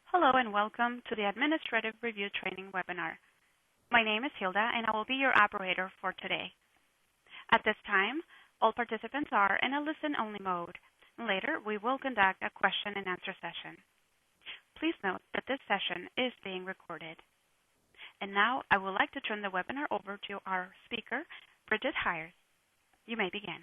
Hello and welcome to the Administrative Review Training webinar. My name is Hilda and I will be your operator for today. At this time, all participants are in a listen-only mode. Later, we will conduct a question and answer session. Please note that this session is being recorded. And now I would like to turn the webinar over to our speaker, Bridget Hires. You may begin.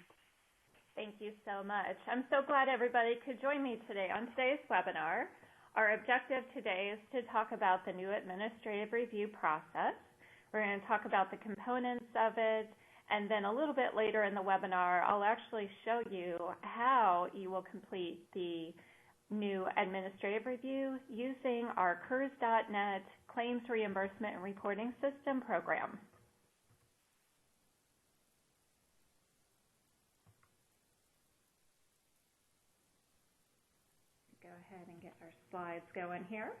Thank you so much. I'm so glad everybody could join me today on today's webinar. Our objective today is to talk about the new administrative review process. We're going to talk about the components of it, and then a little bit later in the webinar, I'll actually show you how you will complete the new administrative review using our CRRS.net Claims Reimbursement and Reporting System program. Go ahead and get our slides going here.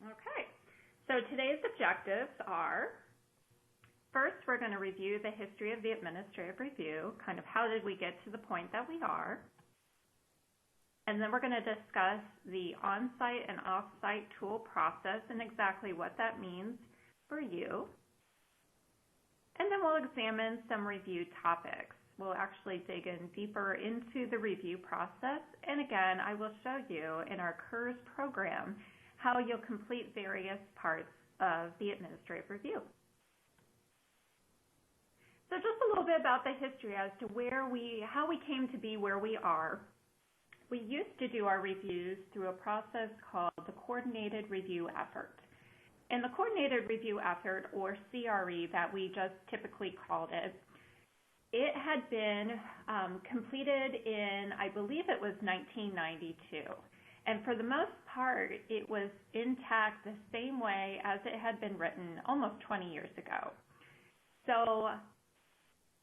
Okay, so today's objectives are, first we're going to review the history of the administrative review, kind of how did we get to the point that we are. And then we're going to discuss the on-site and off-site tool process and exactly what that means for you. And then we'll examine some review topics. We'll actually dig in deeper into the review process. And again, I will show you in our CRRS program how you'll complete various parts of the administrative review. So just a little bit about the history as to how we came to be where we are. We used to do our reviews through a process called the Coordinated Review Effort. And the Coordinated Review Effort, or CRE that we just typically called it, it had been completed in, I believe it was 1992. And for the most part, it was intact the same way as it had been written almost 20 years ago. So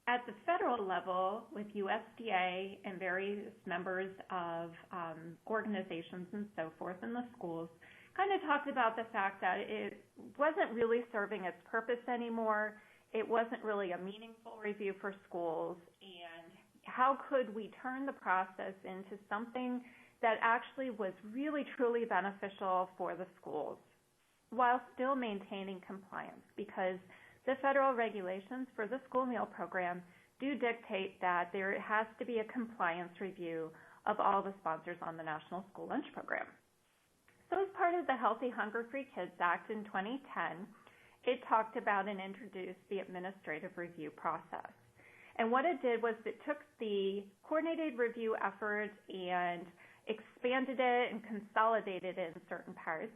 at the federal level, with USDA and various members of organizations and so forth in the schools, kind of talked about the fact that it wasn't really serving its purpose anymore. It wasn't really a meaningful review for schools, and how could we turn the process into something that actually was really, truly beneficial for the schools while still maintaining compliance, because the federal regulations for the school meal program do dictate that there has to be a compliance review of all the sponsors on the National School Lunch Program. So as part of the Healthy Hunger-Free Kids Act in 2010, it talked about and introduced the administrative review process. And what it did was it took the coordinated review effort and expanded it and consolidated it in certain parts.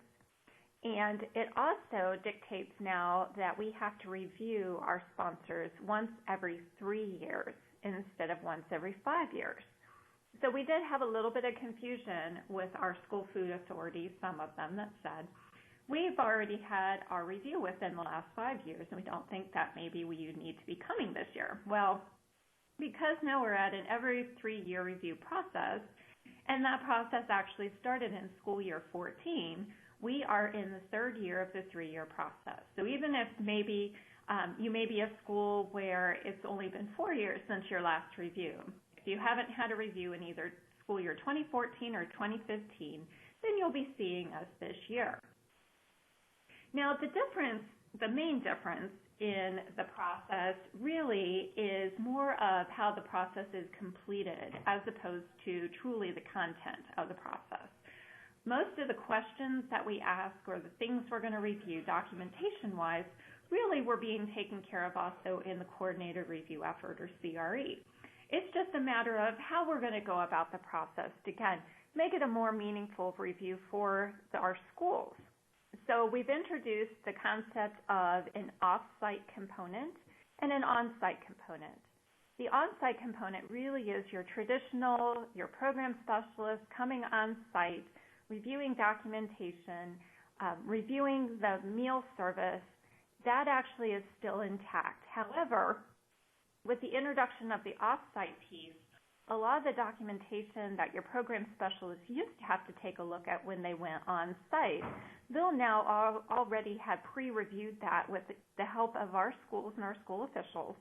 And it also dictates now that we have to review our sponsors once every 3 years instead of once every 5 years. So we did have a little bit of confusion with our school food authorities, some of them that said, we've already had our review within the last 5 years, and we don't think that maybe we need to be coming this year. Well, because now we're at an every 3-year review process, and that process actually started in school year 14, we are in the 3rd year of the 3-year process. So even if maybe you may be a school where it's only been 4 years since your last review, if you haven't had a review in either school year 2014 or 2015, then you'll be seeing us this year. Now the main difference in the process really is more of how the process is completed as opposed to truly the content of the process. Most of the questions that we ask or the things we're going to review documentation-wise really were being taken care of also in the Coordinated Review Effort, or CRE. It's just a matter of how we're going to go about the process to, again, make it a more meaningful review for our schools. So we've introduced the concept of an off-site component and an on-site component. The on-site component really is your traditional, your program specialist coming on-site, reviewing documentation, reviewing the meal service. That actually is still intact. However, with the introduction of the off-site piece, a lot of the documentation that your program specialists used to have to take a look at when they went on site, they'll now already have pre-reviewed that with the help of our schools and our school officials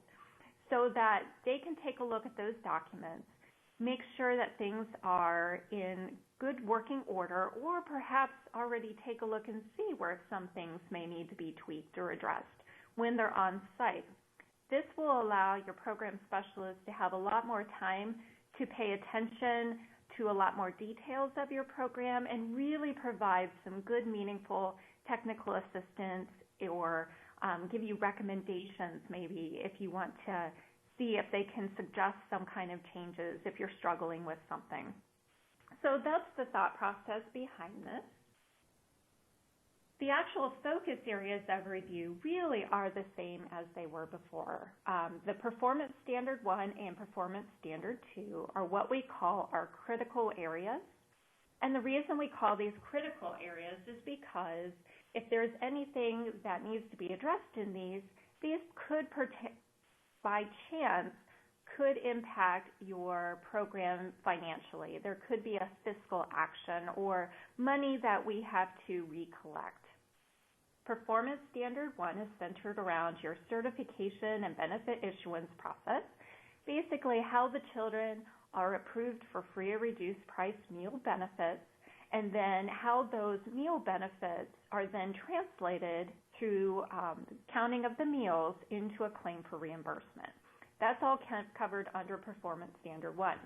so that they can take a look at those documents, make sure that things are in good working order, or perhaps already take a look and see where some things may need to be tweaked or addressed when they're on site. This will allow your program specialists to have a lot more time to pay attention to a lot more details of your program and really provide some good, meaningful technical assistance or give you recommendations maybe if you want to see if they can suggest some kind of changes if you're struggling with something. So that's the thought process behind this. The actual focus areas of review really are the same as they were before. The Performance Standard 1 and Performance Standard 2 are what we call our critical areas. And the reason we call these critical areas is because if there's anything that needs to be addressed in these could, by chance, could impact your program financially. There could be a fiscal action or money that we have to recollect. Performance Standard 1 is centered around your certification and benefit issuance process, basically how the children are approved for free or reduced price meal benefits, and then how those meal benefits are then translated through counting of the meals into a claim for reimbursement. That's all covered under Performance Standard 1.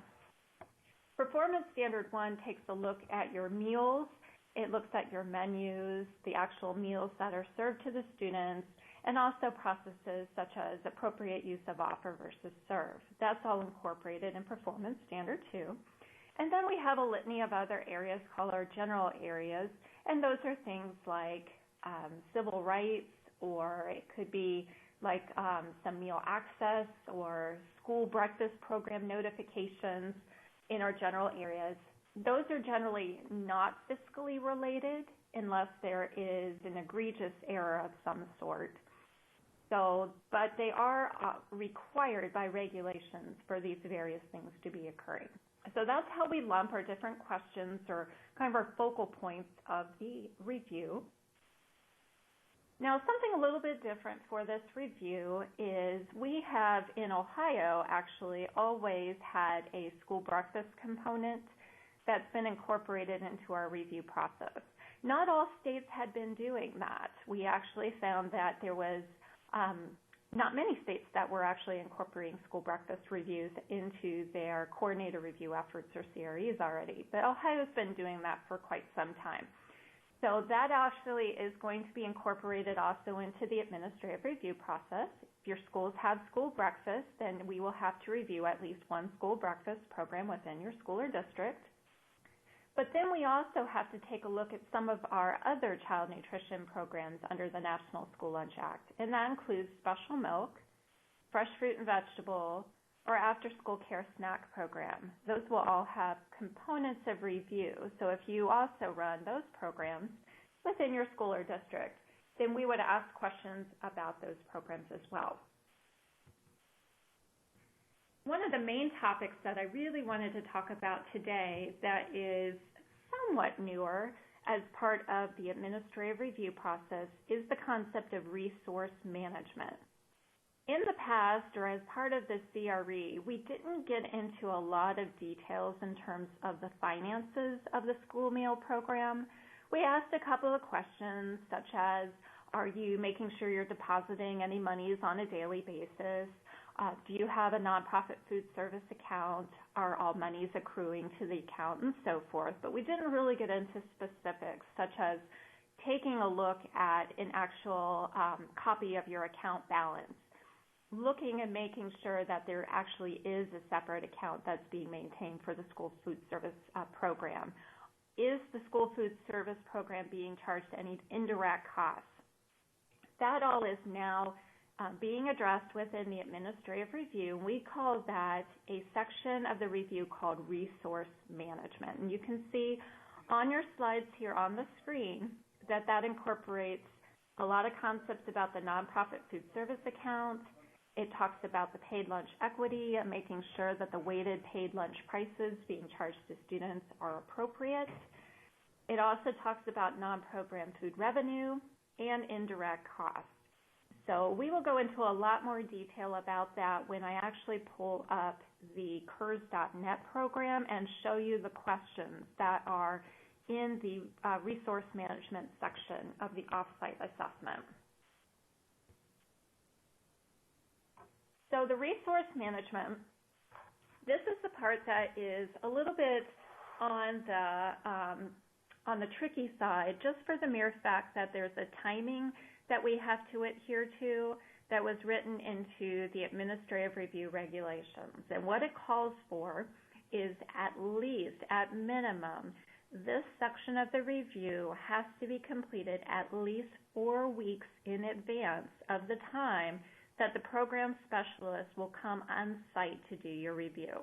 Performance Standard 1 takes a look at your meals. It looks at your menus, the actual meals that are served to the students, and also processes such as appropriate use of offer versus serve. That's all incorporated in Performance Standard 2. And then we have a litany of other areas called our general areas, and those are things like civil rights, or it could be like some meal access or school breakfast program notifications in our general areas. Those are generally not fiscally related unless there is an egregious error of some sort. But they are required by regulations for these various things to be occurring. So that's how we lump our different questions or kind of our focal points of the review. Now, something a little bit different for this review is we have in Ohio actually always had a school breakfast component that's been incorporated into our review process. Not all states had been doing that. We actually found that there was not many states that were actually incorporating school breakfast reviews into their coordinator review efforts or CREs already, but Ohio's been doing that for quite some time. So that actually is going to be incorporated also into the administrative review process. If your schools have school breakfast, then we will have to review at least one school breakfast program within your school or district. But then we also have to take a look at some of our other child nutrition programs under the National School Lunch Act, and that includes special milk, fresh fruit and vegetable, or after-school care snack program. Those will all have components of review. So if you also run those programs within your school or district, then we would ask questions about those programs as well. One of the main topics that I really wanted to talk about today that is somewhat newer as part of the administrative review process is the concept of resource management. In the past, or as part of the CRE, we didn't get into a lot of details in terms of the finances of the school meal program. We asked a couple of questions such as, are you making sure you're depositing any monies on a daily basis? Do you have a nonprofit food service account? Are all monies accruing to the account, and so forth? But we didn't really get into specifics such as taking a look at an actual copy of your account balance, looking and making sure that there actually is a separate account that's being maintained for the school food service program. Is the school food service program being charged any indirect costs? That all is now being addressed within the administrative review. We call that a section of the review called resource management. And you can see on your slides here on the screen that that incorporates a lot of concepts about the nonprofit food service account, It talks about the paid lunch equity and making sure that the weighted paid lunch prices being charged to students are appropriate. It also talks about non-program food revenue and indirect costs. So we will go into a lot more detail about that when I actually pull up the CURS.net program and show you the questions that are in the resource management section of the off-site assessment. So the resource management, this is the part that is a little bit on the tricky side, just for the mere fact that there's a timing that we have to adhere to that was written into the administrative review regulations. And what it calls for is at minimum, this section of the review has to be completed at least 4 weeks in advance of the time that the program specialist will come on site to do your review.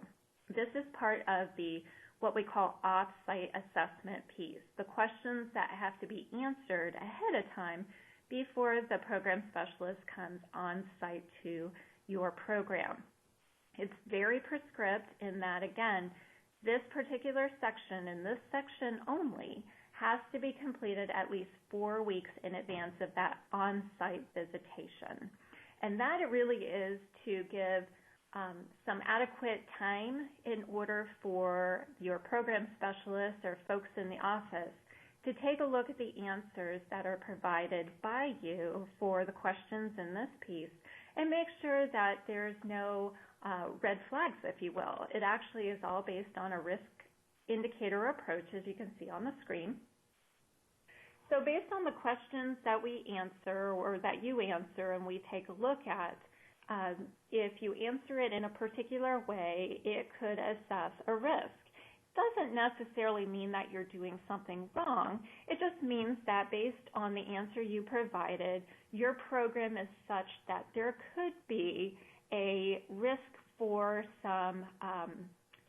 This is part of the what we call off-site assessment piece, the questions that have to be answered ahead of time before the program specialist comes on site to your program. It's very prescriptive in that, again, this particular section and this section only has to be completed at least 4 weeks in advance of that on-site visitation. And that it really is to give some adequate time in order for your program specialist or folks in the office to take a look at the answers that are provided by you for the questions in this piece and make sure that there's no red flags, if you will. It actually is all based on a risk indicator approach, as you can see on the screen. So based on the questions that we answer or that you answer and we take a look at, if you answer it in a particular way, it could assess a risk. Doesn't necessarily mean that you're doing something wrong. It just means that based on the answer you provided, your program is such that there could be a risk for some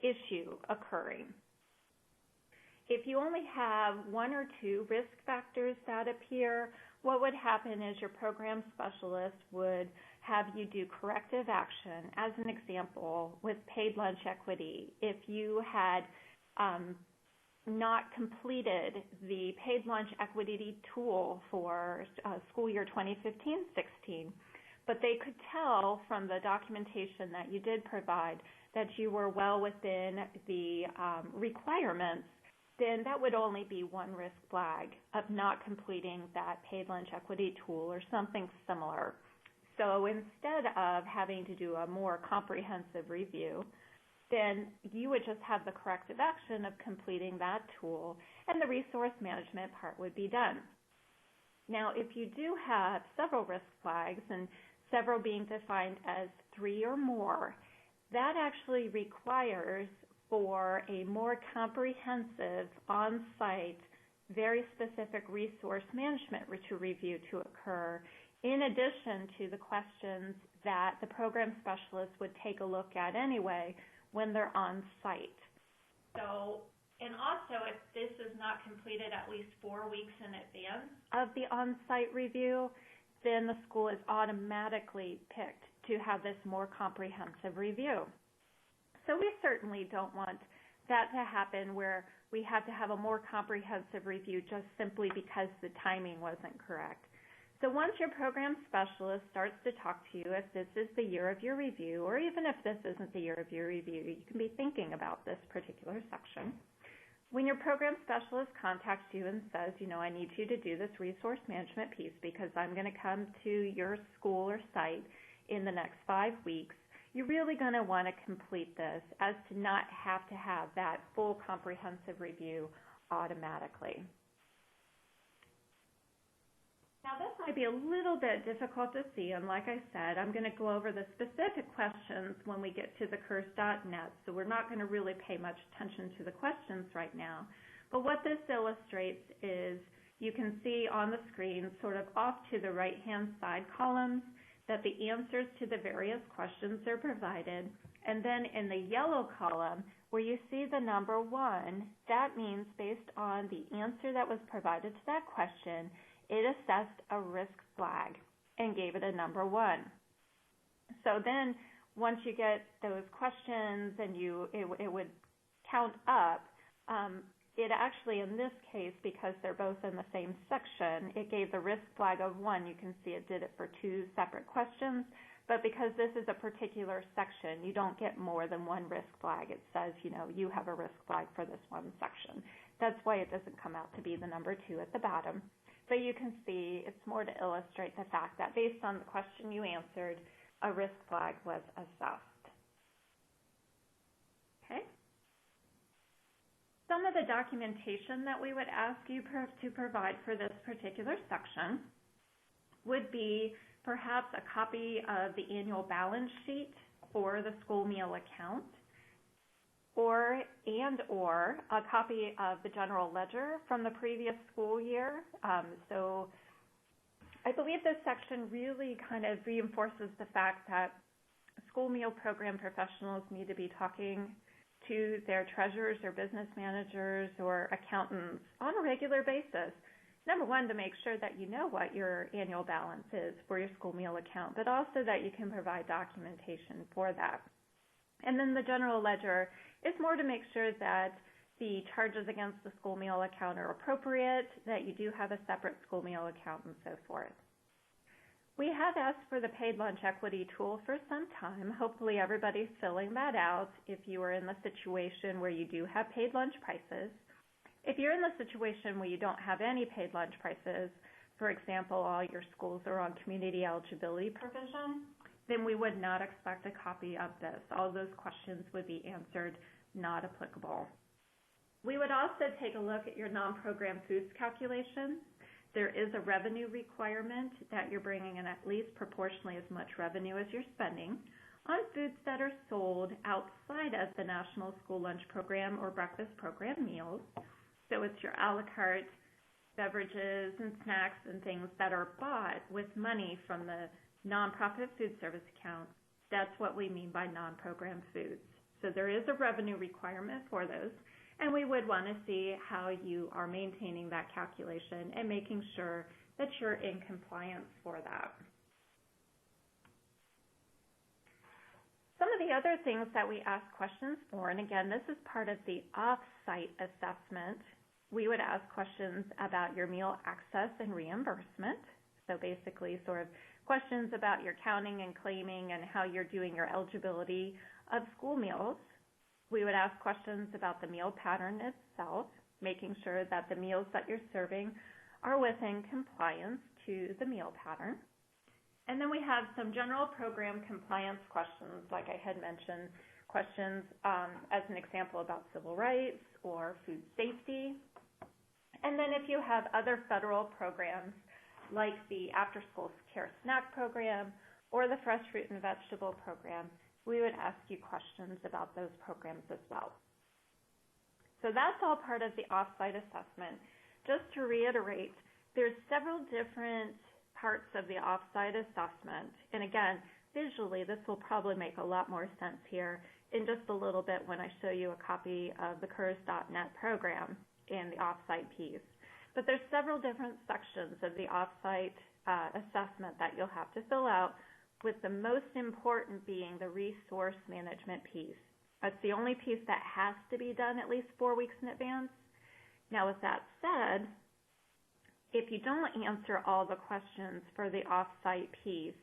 issue occurring. If you only have 1 or 2 risk factors that appear, what would happen is your program specialist would have you do corrective action. As an example, with paid lunch equity, if you had not completed the paid lunch equity tool for school year 2015-16, but they could tell from the documentation that you did provide that you were well within the requirements, then that would only be one risk flag of not completing that paid lunch equity tool or something similar. So instead of having to do a more comprehensive review, then you would just have the corrective action of completing that tool, and the resource management part would be done. Now, if you do have several risk flags, and several being defined as 3 or more, that actually requires for a more comprehensive on-site, very specific resource management review to occur, in addition to the questions that the program specialist would take a look at anyway when they're on site. So, and also if this is not completed at least 4 weeks in advance of the on-site review, then the school is automatically picked to have this more comprehensive review. So we certainly don't want that to happen where we have to have a more comprehensive review just simply because the timing wasn't correct. So once your program specialist starts to talk to you, if this is the year of your review, or even if this isn't the year of your review, you can be thinking about this particular section. When your program specialist contacts you and says, I need you to do this resource management piece because I'm going to come to your school or site in the next 5 weeks, you're really going to want to complete this as to not have to have that full comprehensive review automatically. Now, this might be a little bit difficult to see, and like I said, I'm going to go over the specific questions when we get to the CURS.net, so we're not going to really pay much attention to the questions right now. But what this illustrates is you can see on the screen, sort of off to the right-hand side columns, that the answers to the various questions are provided, and then in the yellow column, where you see the number 1, that means based on the answer that was provided to that question, it assessed a risk flag and gave it a number 1. So then once you get those questions and it would count up, it actually, in this case, because they're both in the same section, it gave the risk flag of 1. You can see it did it for 2 separate questions. But because this is a particular section, you don't get more than 1 risk flag. It says, you have a risk flag for this one section. That's why it doesn't come out to be the number 2 at the bottom. But you can see it's more to illustrate the fact that based on the question you answered, a risk flag was assessed. Okay? Some of the documentation that we would ask you to provide for this particular section would be perhaps a copy of the annual balance sheet for the school meal account, or a copy of the general ledger from the previous school year. So I believe this section really kind of reinforces the fact that school meal program professionals need to be talking to their treasurers or business managers or accountants on a regular basis. Number 1, to make sure that you know what your annual balance is for your school meal account, but also that you can provide documentation for that. And then the general ledger is more to make sure that the charges against the school meal account are appropriate, that you do have a separate school meal account, and so forth. We have asked for the paid lunch equity tool for some time. Hopefully everybody's filling that out if you are in the situation where you do have paid lunch prices. If you're in the situation where you don't have any paid lunch prices, for example, all your schools are on community eligibility provision, then we would not expect a copy of this. All those questions would be answered not applicable. We would also take a look at your non-program foods calculation. There is a revenue requirement that you're bringing in at least proportionally as much revenue as you're spending on foods that are sold outside of the National School Lunch Program or Breakfast Program meals. So it's your a la carte beverages and snacks and things that are bought with money from the nonprofit food service account. That's what we mean by non-program foods. So there is a revenue requirement for those, and we would want to see how you are maintaining that calculation and making sure that you're in compliance for that. Some of the other things that we ask questions for, and again, this is part of the off-site assessment, we would ask questions about your meal access and reimbursement. So basically sort of questions about your counting and claiming and how you're doing your eligibility of school meals. We would ask questions about the meal pattern itself, making sure that the meals that you're serving are within compliance to the meal pattern. And then we have some general program compliance questions, like I had mentioned, questions as an example about civil rights or food safety. And then if you have other federal programs like the after-school care snack program or the fresh fruit and vegetable program, we would ask you questions about those programs as well. So that's all part of the off-site assessment. Just to reiterate, there's several different parts of the off-site assessment. And again, visually, this will probably make a lot more sense here in just a little bit when I show you a copy of the CURS.net program in the off-site piece. But there's several different sections of the off-site assessment that you'll have to fill out, with the most important being the resource management piece. That's the only piece that has to be done at least 4 weeks in advance. Now, with that said, if you don't answer all the questions for the off-site piece,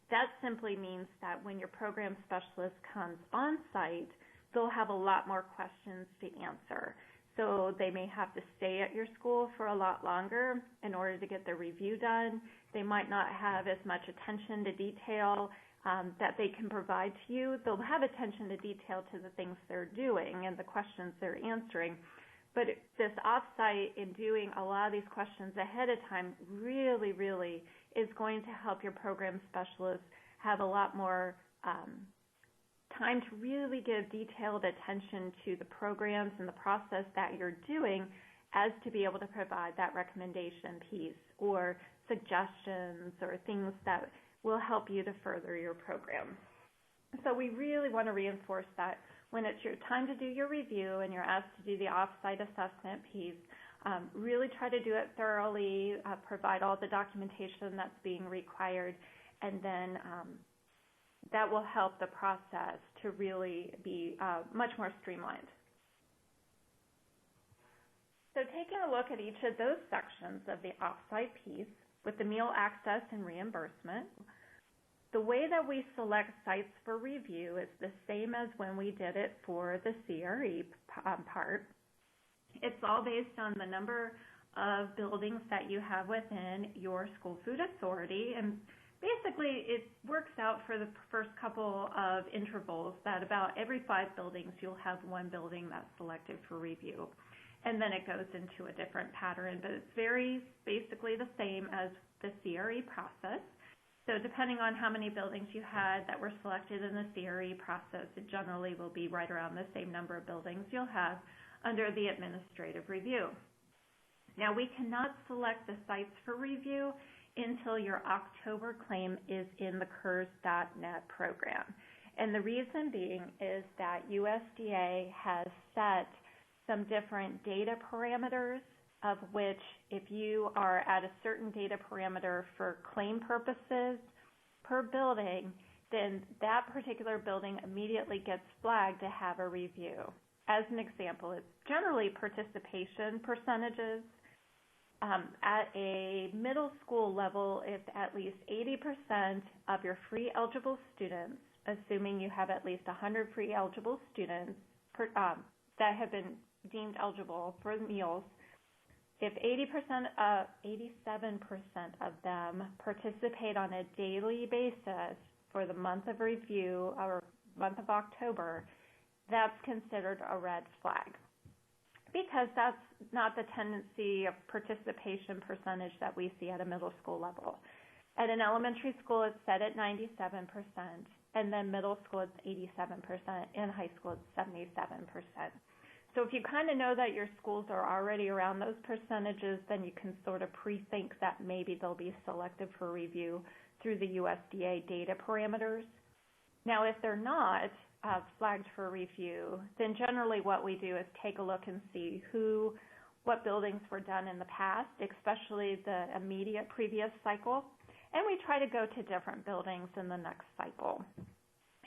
that simply means that when your program specialist comes on-site, they'll have a lot more questions to answer. So they may have to stay at your school for a lot longer in order to get the review done. They might not have as much attention to detail that they can provide to you. They'll have attention to detail to the things they're doing and the questions they're answering. But this off-site in doing a lot of these questions ahead of time really, really is going to help your program specialists have a lot more time to really give detailed attention to the programs and the process that you're doing, as to be able to provide that recommendation piece or suggestions or things that will help you to further your program. So we really want to reinforce that when it's your time to do your review and you're asked to do the off-site assessment piece, really try to do it thoroughly, provide all the documentation that's being required, and then that will help the process to really be much more streamlined. So taking a look at each of those sections of the offsite piece with the meal access and reimbursement, the way that we select sites for review is the same as when we did it for the CRE part. It's all based on the number of buildings that you have within your school food authority, and basically it works out for the first couple of intervals that about every 5 buildings you'll have one building that's selected for review, and then it goes into a different pattern, but it's very basically the same as the CRE process. So depending on how many buildings you had that were selected in the CRE process, it generally will be right around the same number of buildings you'll have under the administrative review. Now, we cannot select the sites for review until your October claim is in the CURS.net program. And the reason being is that USDA has set some different data parameters, of which if you are at a certain data parameter for claim purposes per building, then that particular building immediately gets flagged to have a review. As an example, it's generally participation percentages. At a middle school level, if at least 80% of your free eligible students, assuming you have at least 100 free eligible students that have been deemed eligible for meals, if 87% of them participate on a daily basis for the month of review or month of October, that's considered a red flag, because that's not the tendency of participation percentage that we see at a middle school level. At an elementary school, it's set at 97%, and then middle school, it's 87%, and high school, it's 77%. So if you kind of know that your schools are already around those percentages, then you can sort of pre-think that maybe they'll be selected for review through the USDA data parameters. Now, if they're not flagged for review, then generally what we do is take a look and see what buildings were done in the past, especially the immediate previous cycle, and we try to go to different buildings in the next cycle.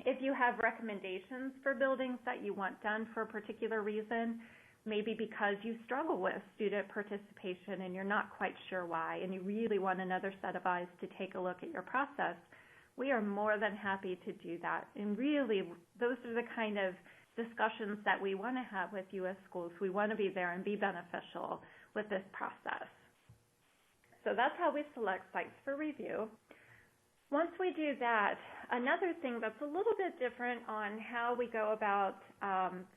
If you have recommendations for buildings that you want done for a particular reason, maybe because you struggle with student participation and you're not quite sure why, and you really want another set of eyes to take a look at your process, we are more than happy to do that. And really, those are the kind of discussions that we want to have with U.S. schools. We want to be there and be beneficial with this process. So that's how we select sites for review. Once we do that, another thing that's a little bit different on how we go about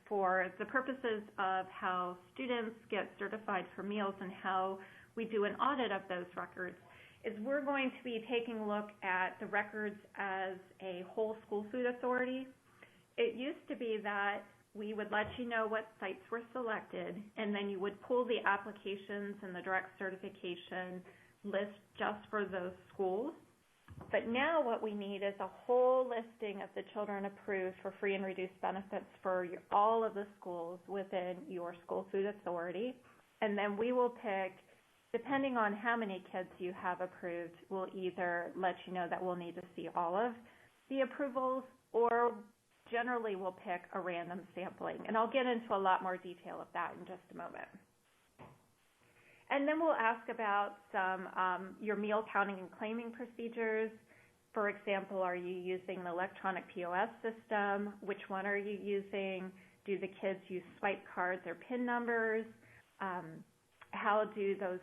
for the purposes of how students get certified for meals and how we do an audit of those records is we're going to be taking a look at the records as a whole school food authority. It used to be that we would let you know what sites were selected, and then you would pull the applications and the direct certification list just for those schools. But now what we need is a whole listing of the children approved for free and reduced benefits for all of the schools within your school food authority. And then we will pick, depending on how many kids you have approved, we'll either let you know that we'll need to see all of the approvals, or generally we'll pick a random sampling. And I'll get into a lot more detail of that in just a moment. And then we'll ask about some your meal counting and claiming procedures. For example, are you using the electronic POS system? Which one are you using? Do the kids use swipe cards or PIN numbers? How are those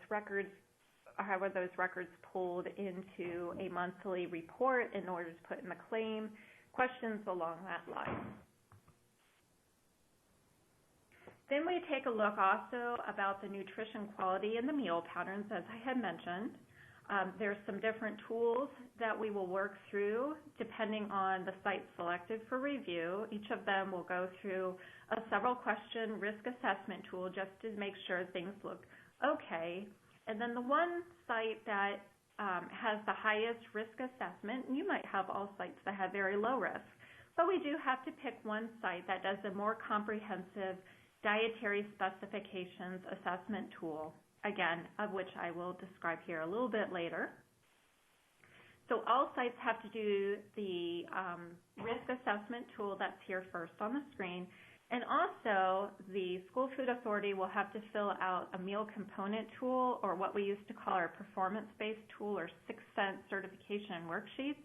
records pulled into a monthly report in order to put in the claim? Questions along that line. Then we take a look also about the nutrition quality and the meal patterns, as I had mentioned. There's some different tools that we will work through depending on the site selected for review. Each of them will go through a several question risk assessment tool just to make sure things look okay. And then the one site that has the highest risk assessment, and you might have all sites that have very low risk, but we do have to pick one site that does a more comprehensive dietary specifications assessment tool, again, of which I will describe here a little bit later. So all sites have to do the risk assessment tool that's here first on the screen. And also, the School Food Authority will have to fill out a meal component tool, or what we used to call our performance-based tool, or 6 Sense certification worksheets.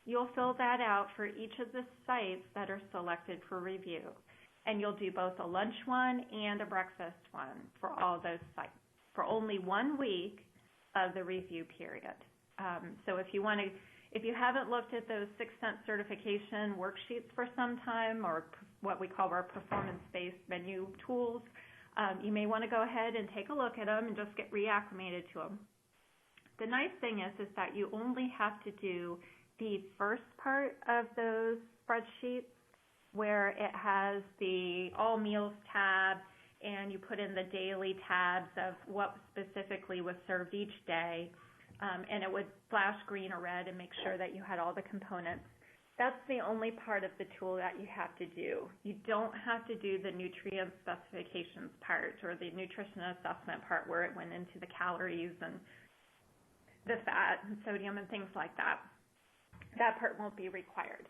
You'll fill that out for each of the sites that are selected for review. And you'll do both a lunch one and a breakfast one for all those sites for only 1 week of the review period. So if you haven't looked at those 6 Sense certification worksheets for some time, or what we call our performance-based menu tools, you may want to go ahead and take a look at them and just get reacclimated to them. The nice thing is that you only have to do the first part of those spreadsheets, where it has the all meals tab, and you put in the daily tabs of what specifically was served each day, and it would flash green or red and make sure that you had all the components. That's the only part of the tool that you have to do. You don't have to do the nutrient specifications part or the nutrition assessment part, where it went into the calories and the fat and sodium and things like that. That part won't be required.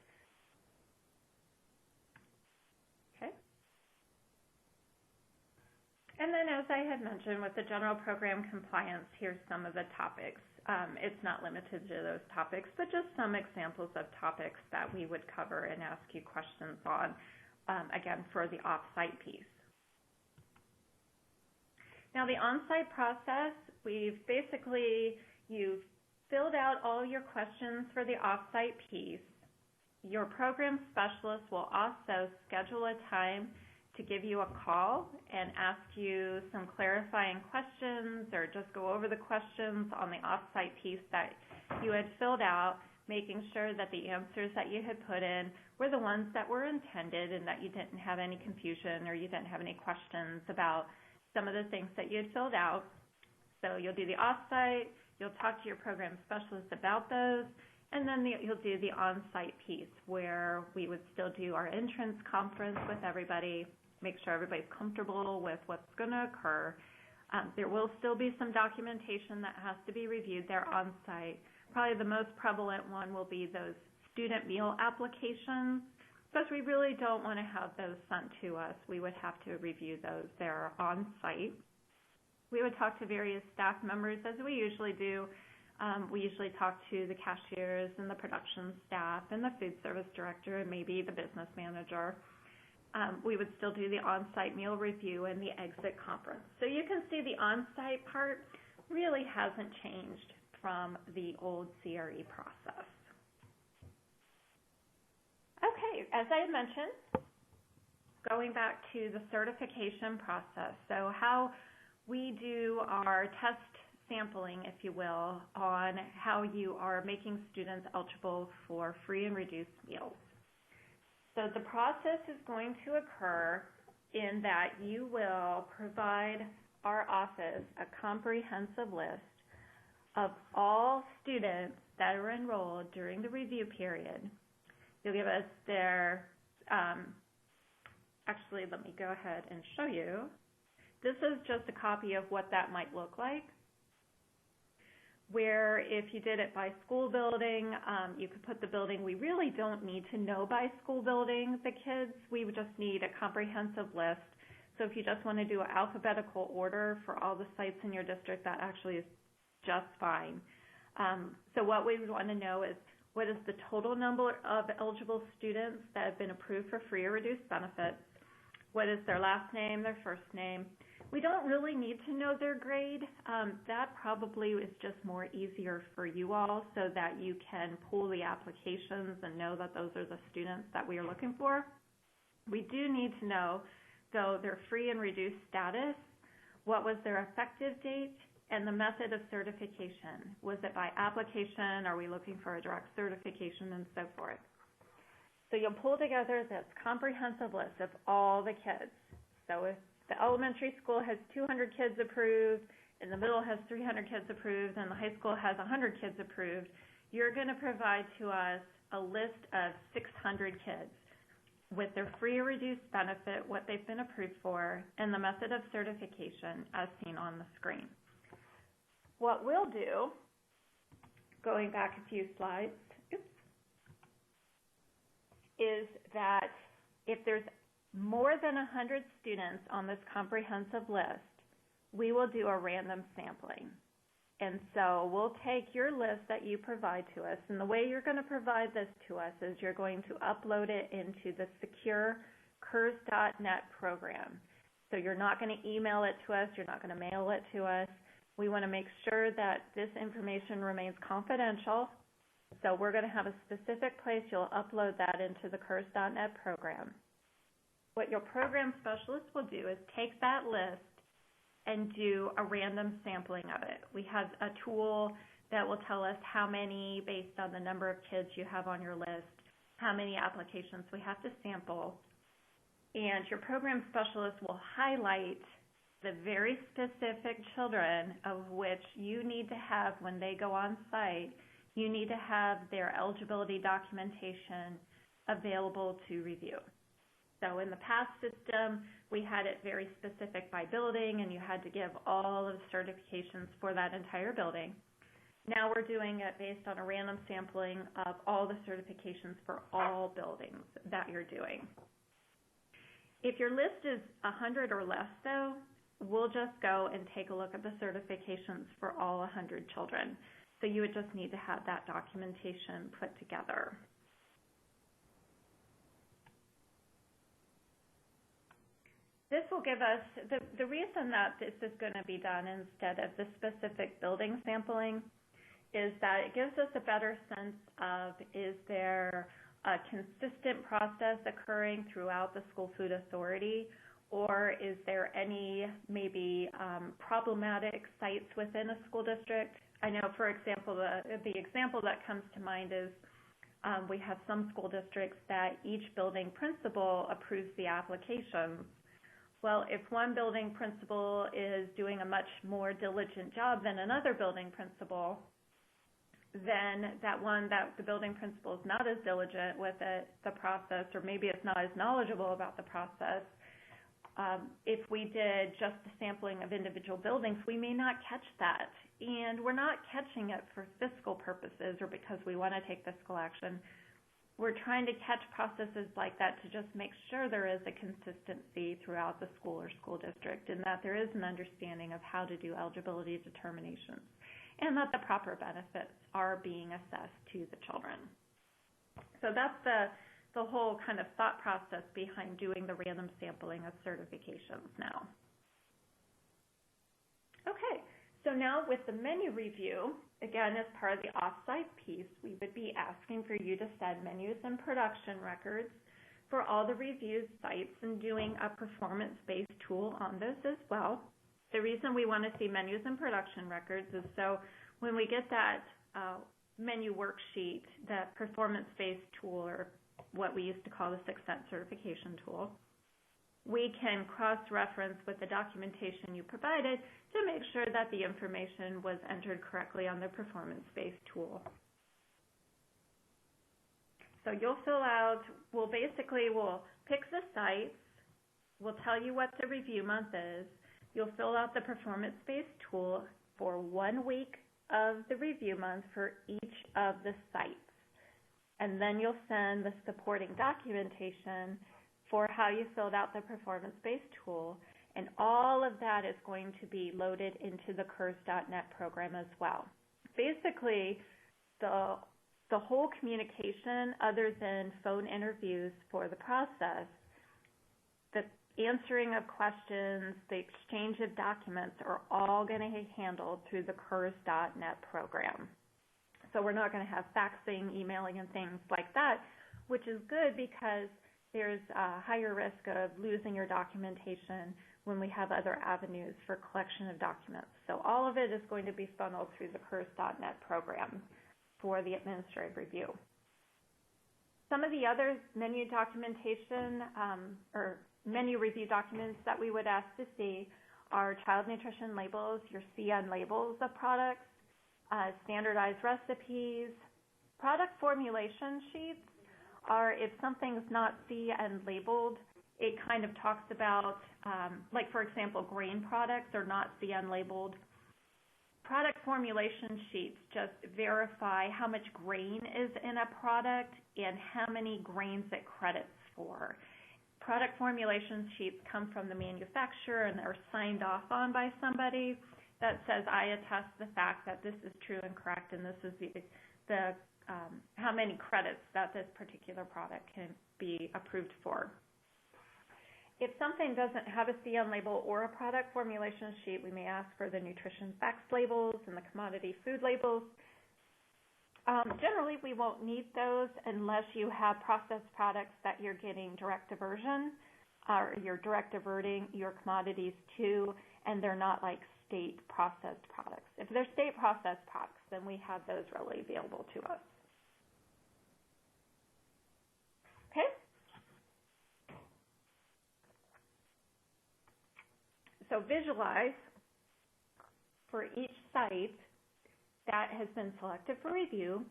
Okay. And then, as I had mentioned, with the general program compliance, here's some of the topics. It's not limited to those topics, but just some examples of topics that we would cover and ask you questions on, again, for the off-site piece. Now, the on-site process, you've filled out all your questions for the off-site piece. Your program specialist will also schedule a time to give you a call and ask you some clarifying questions, or just go over the questions on the off-site piece that you had filled out, making sure that the answers that you had put in were the ones that were intended and that you didn't have any confusion or you didn't have any questions about some of the things that you had filled out. So you'll do the off-site, you'll talk to your program specialist about those, and then you'll do the on-site piece, where we would still do our entrance conference with everybody, make sure everybody's comfortable with what's going to occur. There will still be some documentation that has to be reviewed there on-site. Probably the most prevalent one will be those student meal applications, because we really don't want to have those sent to us. We would have to review those there on-site. We would talk to various staff members, as we usually do. We usually talk to the cashiers and the production staff and the food service director and maybe the business manager. We would still do the on-site meal review and the exit conference. So you can see the on-site part really hasn't changed from the old CRE process. Okay, as I had mentioned, going back to the certification process, so how we do our test sampling, if you will, on how you are making students eligible for free and reduced meals. So the process is going to occur in that you will provide our office a comprehensive list of all students that are enrolled during the review period. You'll give us their, actually, let me go ahead and show you. This is just a copy of what that might look like, where if you did it by school building, you could put the building. We really don't need to know by school building the kids. We would just need a comprehensive list. So if you just want to do an alphabetical order for all the sites in your district, that actually is just fine. So what we would want to know is, what is the total number of eligible students that have been approved for free or reduced benefits? What is their last name, their first name? We don't really need to know their grade. That probably is just more easier for you all, so that you can pull the applications and know that those are the students that we are looking for. We do need to know, though, their free and reduced status, what was their effective date, and the method of certification. Was it by application? Are we looking for a direct certification, and so forth? So you'll pull together this comprehensive list of all the kids. So if the elementary school has 200 kids approved, and the middle has 300 kids approved, and the high school has 100 kids approved, you're going to provide to us a list of 600 kids with their free or reduced benefit, what they've been approved for, and the method of certification as seen on the screen. What we'll do going back a few slides, is that if there's more than 100 students on this comprehensive list, we will do a random sampling. And so we'll take your list that you provide to us, and the way you're going to provide this to us is you're going to upload it into the secure CURS.net program. So you're not going to email it to us, you're not going to mail it to us. We want to make sure that this information remains confidential. So we're going to have a specific place you'll upload that into the CURS.net program. What your program specialist will do is take that list and do a random sampling of it. We have a tool that will tell us how many, based on the number of kids you have on your list, how many applications we have to sample. And your program specialist will highlight the very specific children of which you need to have when they go on site. You need to have their eligibility documentation available to review. So in the past system, we had it very specific by building, and you had to give all of the certifications for that entire building. Now we're doing it based on a random sampling of all the certifications for all buildings that you're doing. If your list is 100 or less, though, we'll just go and take a look at the certifications for all 100 children. So you would just need to have that documentation put together. This will give us, the reason that this is going to be done instead of the specific building sampling is that it gives us a better sense of, is there a consistent process occurring throughout the school food authority, or is there any maybe problematic sites within a school district? I know, for example, the example that comes to mind is we have some school districts that each building principal approves the applications. Well, if one building principal is doing a much more diligent job than another building principal, then the building principal is not as diligent with the process, or maybe it's not as knowledgeable about the process. If we did just the sampling of individual buildings, we may not catch that. And we're not catching it for fiscal purposes or because we want to take fiscal action. We're trying to catch processes like that to just make sure there is a consistency throughout the school or school district, and that there is an understanding of how to do eligibility determinations, and that the proper benefits are being assessed to the children. So that's the whole kind of thought process behind doing the random sampling of certifications now. Okay, so now with the menu review, again, as part of the off-site piece, we would be asking for you to send menus and production records for all the reviewed sites and doing a performance-based tool on those as well. The reason we want to see menus and production records is so when we get that menu worksheet, that performance-based tool, or what we used to call the 6 Cent certification tool, we can cross-reference with the documentation you provided to make sure that the information was entered correctly on the performance-based tool. So you'll fill out, we'll pick the sites, we'll tell you what the review month is, you'll fill out the performance-based tool for 1 week of the review month for each of the sites. And then you'll send the supporting documentation for how you filled out the performance-based tool, and all of that is going to be loaded into the CURS.net program as well. Basically, the whole communication, other than phone interviews for the process, the answering of questions, the exchange of documents are all going to be handled through the CURS.net program. So we're not going to have faxing, emailing, and things like that, which is good because there's a higher risk of losing your documentation when we have other avenues for collection of documents. So all of it is going to be funneled through the CURS.net program for the administrative review. Some of the other menu documentation or menu review documents that we would ask to see are child nutrition labels, your CN labels of products, standardized recipes, product formulation sheets are, if something's not CN labeled, it kind of talks about, like for example, grain products are not CN labeled. Product formulation sheets just verify how much grain is in a product and how many grains it credits for. Product formulation sheets come from the manufacturer and they're signed off on by somebody that says, I attest the fact that this is true and correct, and this is the how many credits that this particular product can be approved for. If something doesn't have a CN label or a product formulation sheet, we may ask for the nutrition facts labels and the commodity food labels. Generally, we won't need those unless you have processed products that you're getting direct diversion, or you're direct diverting your commodities to, and they're not like state processed products. If they're state processed products, then we have those readily available to us. Okay? So visualize for each site that has been selected for review.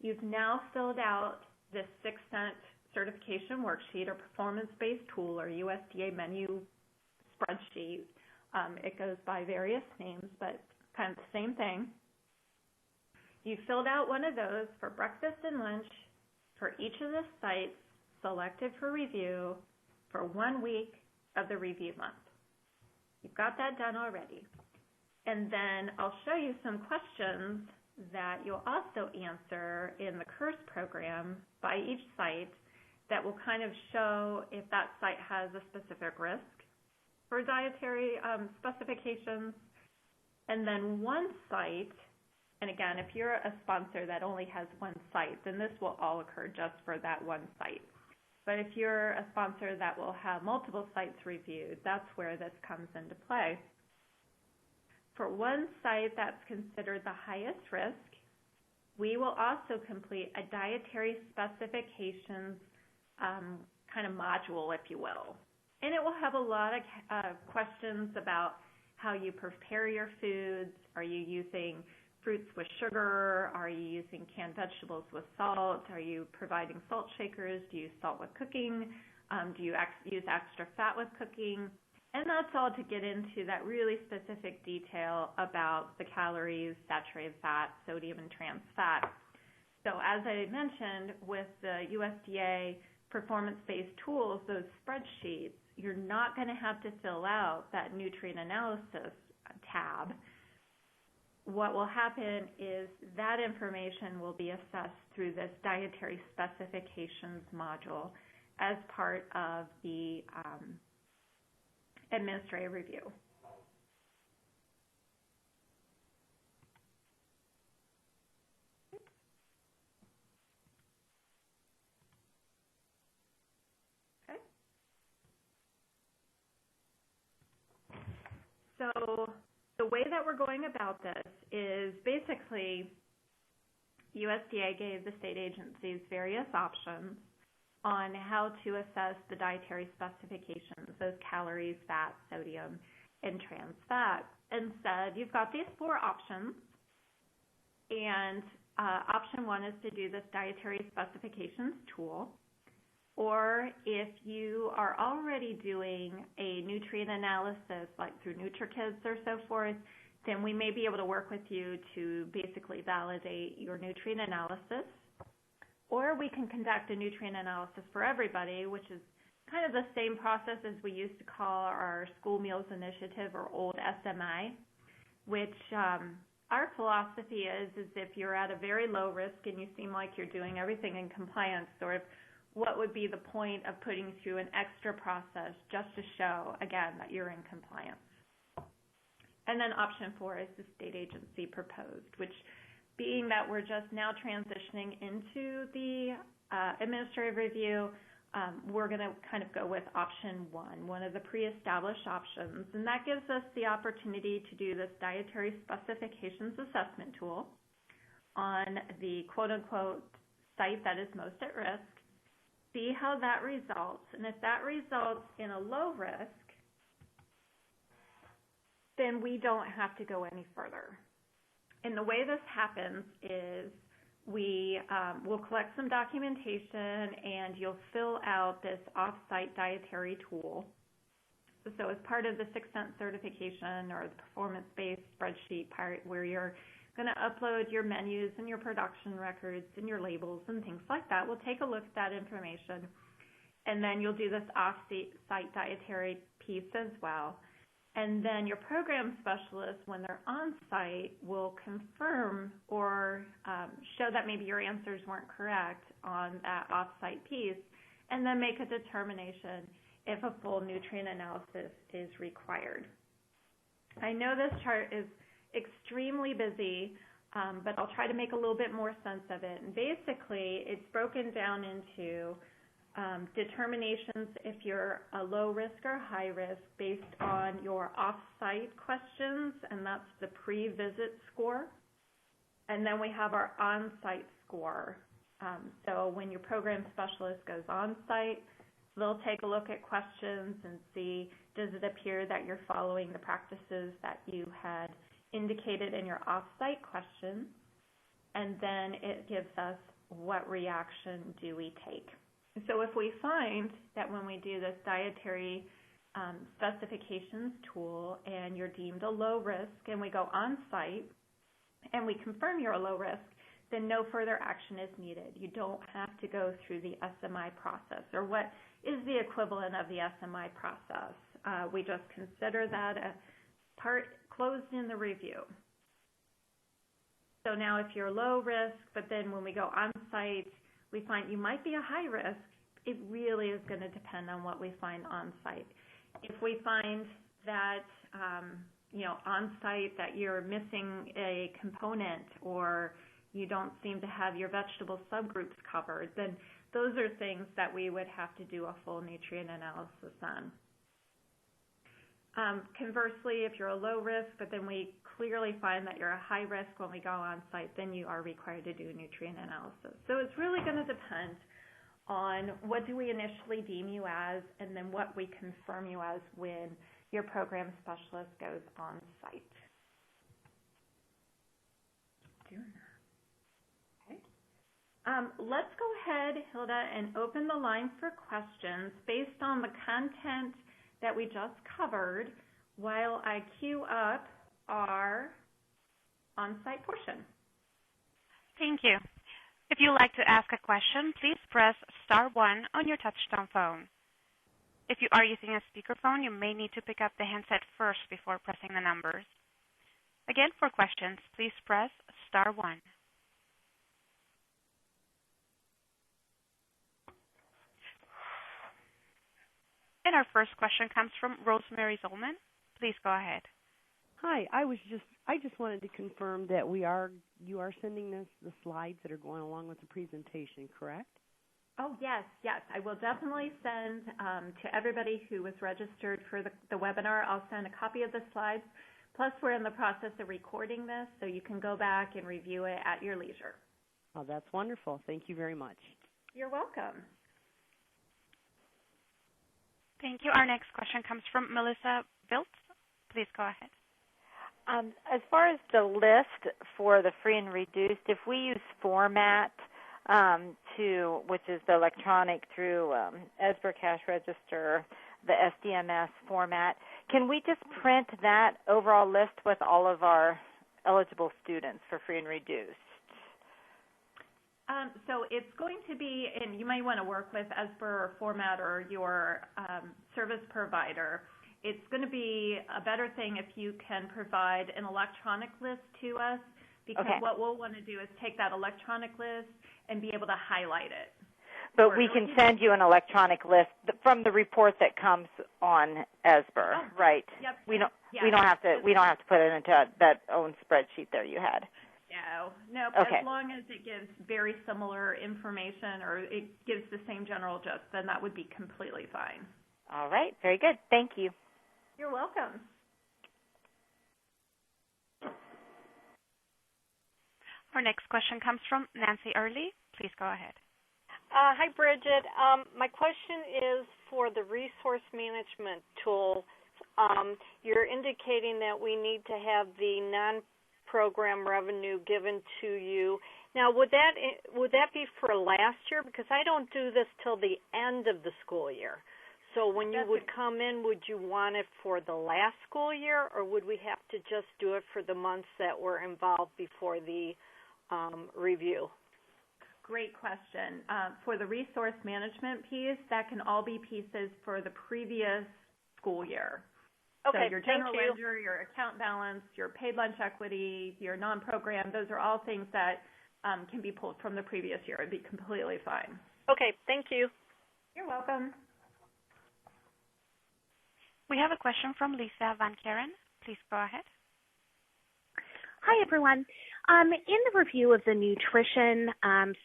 You've now filled out this 6-cent certification worksheet or performance-based tool or USDA menu spreadsheet. It goes by various names, but kind of the same thing. You filled out one of those for breakfast and lunch for each of the sites selected for review for 1 week of the review month. You've got that done already. And then I'll show you some questions that you'll also answer in the course program by each site that will kind of show if that site has a specific risk for dietary specifications. And then one site, and again, if you're a sponsor that only has one site, then this will all occur just for that one site. But if you're a sponsor that will have multiple sites reviewed, that's where this comes into play. For one site that's considered the highest risk, we will also complete a dietary specifications kind of module, if you will. And it will have a lot of questions about how you prepare your foods. Are you using fruits with sugar? Are you using canned vegetables with salt? Are you providing salt shakers? Do you use salt with cooking? Do you use extra fat with cooking? And that's all to get into that really specific detail about the calories, saturated fat, sodium, and trans fat. So as I mentioned, with the USDA performance-based tools, those spreadsheets, you're not going to have to fill out that nutrient analysis tab. What will happen is that information will be assessed through this dietary specifications module as part of the administrative review. Okay. So the way that we're going about this is basically USDA gave the state agencies various options on how to assess the dietary specifications, those calories, fat, sodium, and trans fat, and said, you've got these 4 options, and option 1 is to do this dietary specifications tool, or if you are already doing a nutrient analysis, like through NutriKids or so forth, then we may be able to work with you to basically validate your nutrient analysis. Or we can conduct a nutrient analysis for everybody, which is kind of the same process as we used to call our School Meals Initiative or old SMI, which our philosophy is if you're at a very low risk and you seem like you're doing everything in compliance, sort of what would be the point of putting you through an extra process just to show, again, that you're in compliance. And then option 4 is the state agency proposed, which being that we're just now transitioning into the administrative review, we're going to kind of go with option 1 of the pre-established options, and that gives us the opportunity to do this dietary specifications assessment tool on the quote-unquote site that is most at risk, see how that results, and if that results in a low risk, then we don't have to go any further. And the way this happens is we will collect some documentation and you'll fill out this off-site dietary tool. So as part of the 6-Sense certification or the performance-based spreadsheet part where you're going to upload your menus and your production records and your labels and things like that, we'll take a look at that information. And then you'll do this off-site dietary piece as well. And then your program specialist, when they're on site, will confirm or show that maybe your answers weren't correct on that off-site piece, and then make a determination if a full nutrient analysis is required. I know this chart is extremely busy, but I'll try to make a little bit more sense of it. And basically, it's broken down into determinations if you're a low risk or high risk based on your off-site questions, and that's the pre-visit score. And then we have our on-site score. So when your program specialist goes on-site, they'll take a look at questions and see, does it appear that you're following the practices that you had indicated in your off-site questions? And then it gives us what reaction do we take. So if we find that when we do this dietary specifications tool and you're deemed a low risk and we go on site and we confirm you're a low risk, then no further action is needed. You don't have to go through the SMI process, or what is the equivalent of the SMI process. We just consider that a part closed in the review. So now if you're low risk, but then when we go on site, we find you might be a high risk, it really is going to depend on what we find on site. If we find that, on site that you're missing a component or you don't seem to have your vegetable subgroups covered, then those are things that we would have to do a full nutrient analysis on. Conversely, if you're a low risk, but then we clearly find that you're a high risk when we go on site, then you are required to do a nutrient analysis. So it's really going to depend on what do we initially deem you as, and then what we confirm you as when your program specialist goes on site. Okay. Let's go ahead, Hilda, and open the line for questions based on the content that we just covered while I queue up our on-site portion. Thank you. If you'd like to ask a question, please press *1 on your touch-tone phone. If you are using a speakerphone, you may need to pick up the handset first before pressing the numbers. Again, for questions, please press *1. And our first question comes from Rosemary Zolman. Please go ahead. Hi, I just wanted to confirm that you are sending us the slides that are going along with the presentation, correct? Oh, yes. I will definitely send to everybody who was registered for the webinar. I'll send a copy of the slides. Plus, we're in the process of recording this, so you can go back and review it at your leisure. Oh, that's wonderful. Thank you very much. You're welcome. Thank you. Our next question comes from Melissa Biltz. Please go ahead. As far as the list for the free and reduced, if we use format which is the electronic through ESBR Cash Register, the SDMS format, can we just print that overall list with all of our eligible students for free and reduced? So it's going to be, and you might want to work with ESBR or format or your service provider. It's going to be a better thing if you can provide an electronic list to us, because what we'll want to do is take that electronic list and be able to highlight it. But we can send you an electronic list from the report that comes on ESBR, right? Yep. We don't have to put it into that own spreadsheet there you had. No. Okay. As long as it gives very similar information or it gives the same general gist, then that would be completely fine. All right. Very good. Thank you. You're welcome. Our next question comes from Nancy Early. Please go ahead. Hi, Bridget. My question is for the resource management tool. You're indicating that we need to have the non-program revenue given to you. Now, would that be for last year? Because I don't do this till the end of the school year. So when you would come in, would you want it for the last school year, or would we have to just do it for the months that were involved before the review? Great question. For the resource management piece, that can all be pieces for the previous school year. Okay, so your general ledger, your account balance, your paid lunch equity, your non-program, those are all things that can be pulled from the previous year. It'd be completely fine. Okay, thank you. You're welcome. We have a question from Lisa Van Karen. Please go ahead. Hi, everyone. In the review of the nutrition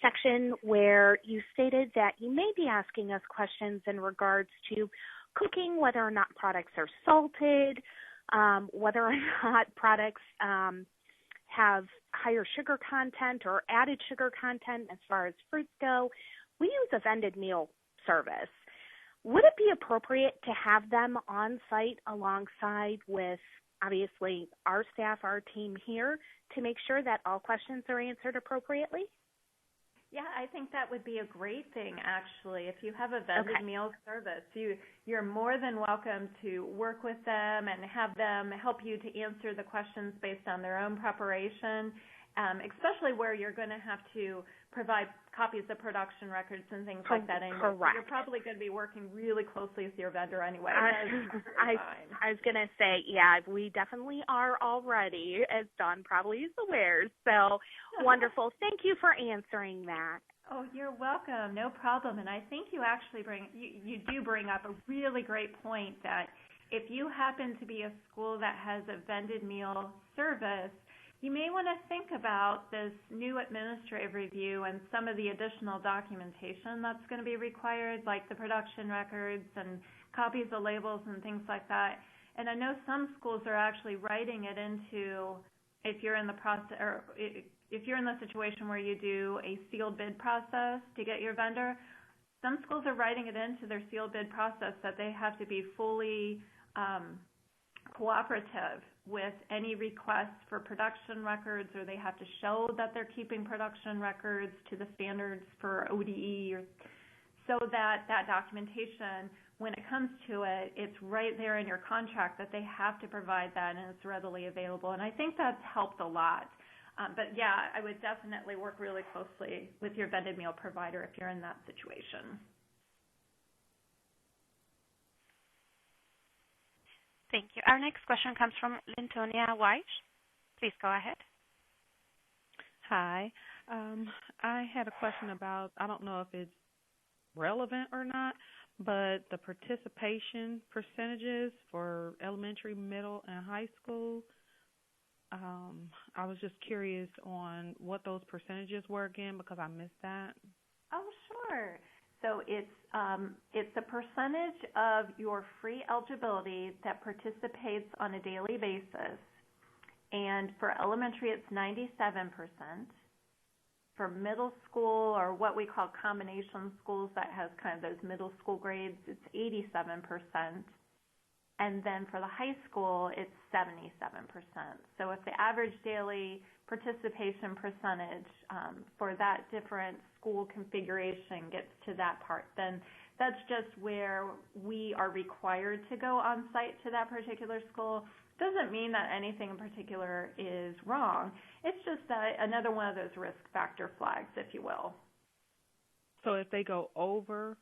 section where you stated that you may be asking us questions in regards to cooking, whether or not products are salted, whether or not products have higher sugar content or added sugar content as far as fruits go, we use a vended meal service. Would it be appropriate to have them on site alongside with, obviously, our staff, our team here, to make sure that all questions are answered appropriately? Yeah, I think that would be a great thing, actually. If you have a vended meal service, you're more than welcome to work with them and have them help you to answer the questions based on their own preparation, especially where you're going to have to provide copies of production records and things like that. And correct. You're probably going to be working really closely with your vendor anyway. I was going to say, yeah, we definitely are already, as Dawn probably is aware. So wonderful. Thank you for answering that. Oh, you're welcome. No problem. And I think you actually you do bring up a really great point that if you happen to be a school that has a vended meal service, you may want to think about this new administrative review and some of the additional documentation that's going to be required, like the production records and copies of labels and things like that. And I know some schools are actually writing it into, if you're in the process, or if you're in the situation where you do a sealed bid process to get your vendor, some schools are writing it into their sealed bid process that they have to be fully cooperative with any requests for production records, or they have to show that they're keeping production records to the standards for ODE, or so that documentation, when it comes to it, it's right there in your contract that they have to provide that and it's readily available. And I think that's helped a lot. But yeah, I would definitely work really closely with your vended meal provider if you're in that situation. Thank you. Our next question comes from Lintonia White. Please go ahead. Hi. I had a question about, I don't know if it's relevant or not, but the participation percentages for elementary, middle, and high school. I was just curious on what those percentages were again because I missed that. Oh, sure. So it's a percentage of your free eligibility that participates on a daily basis. And for elementary, it's 97%. For middle school, or what we call combination schools that has kind of those middle school grades, it's 87%. And then for the high school, it's 77%. So if the average daily participation percentage for that different school configuration gets to that part, then that's just where we are required to go on site to that particular school. Doesn't mean that anything in particular is wrong. It's just that another one of those risk factor flags, if you will. So if they go over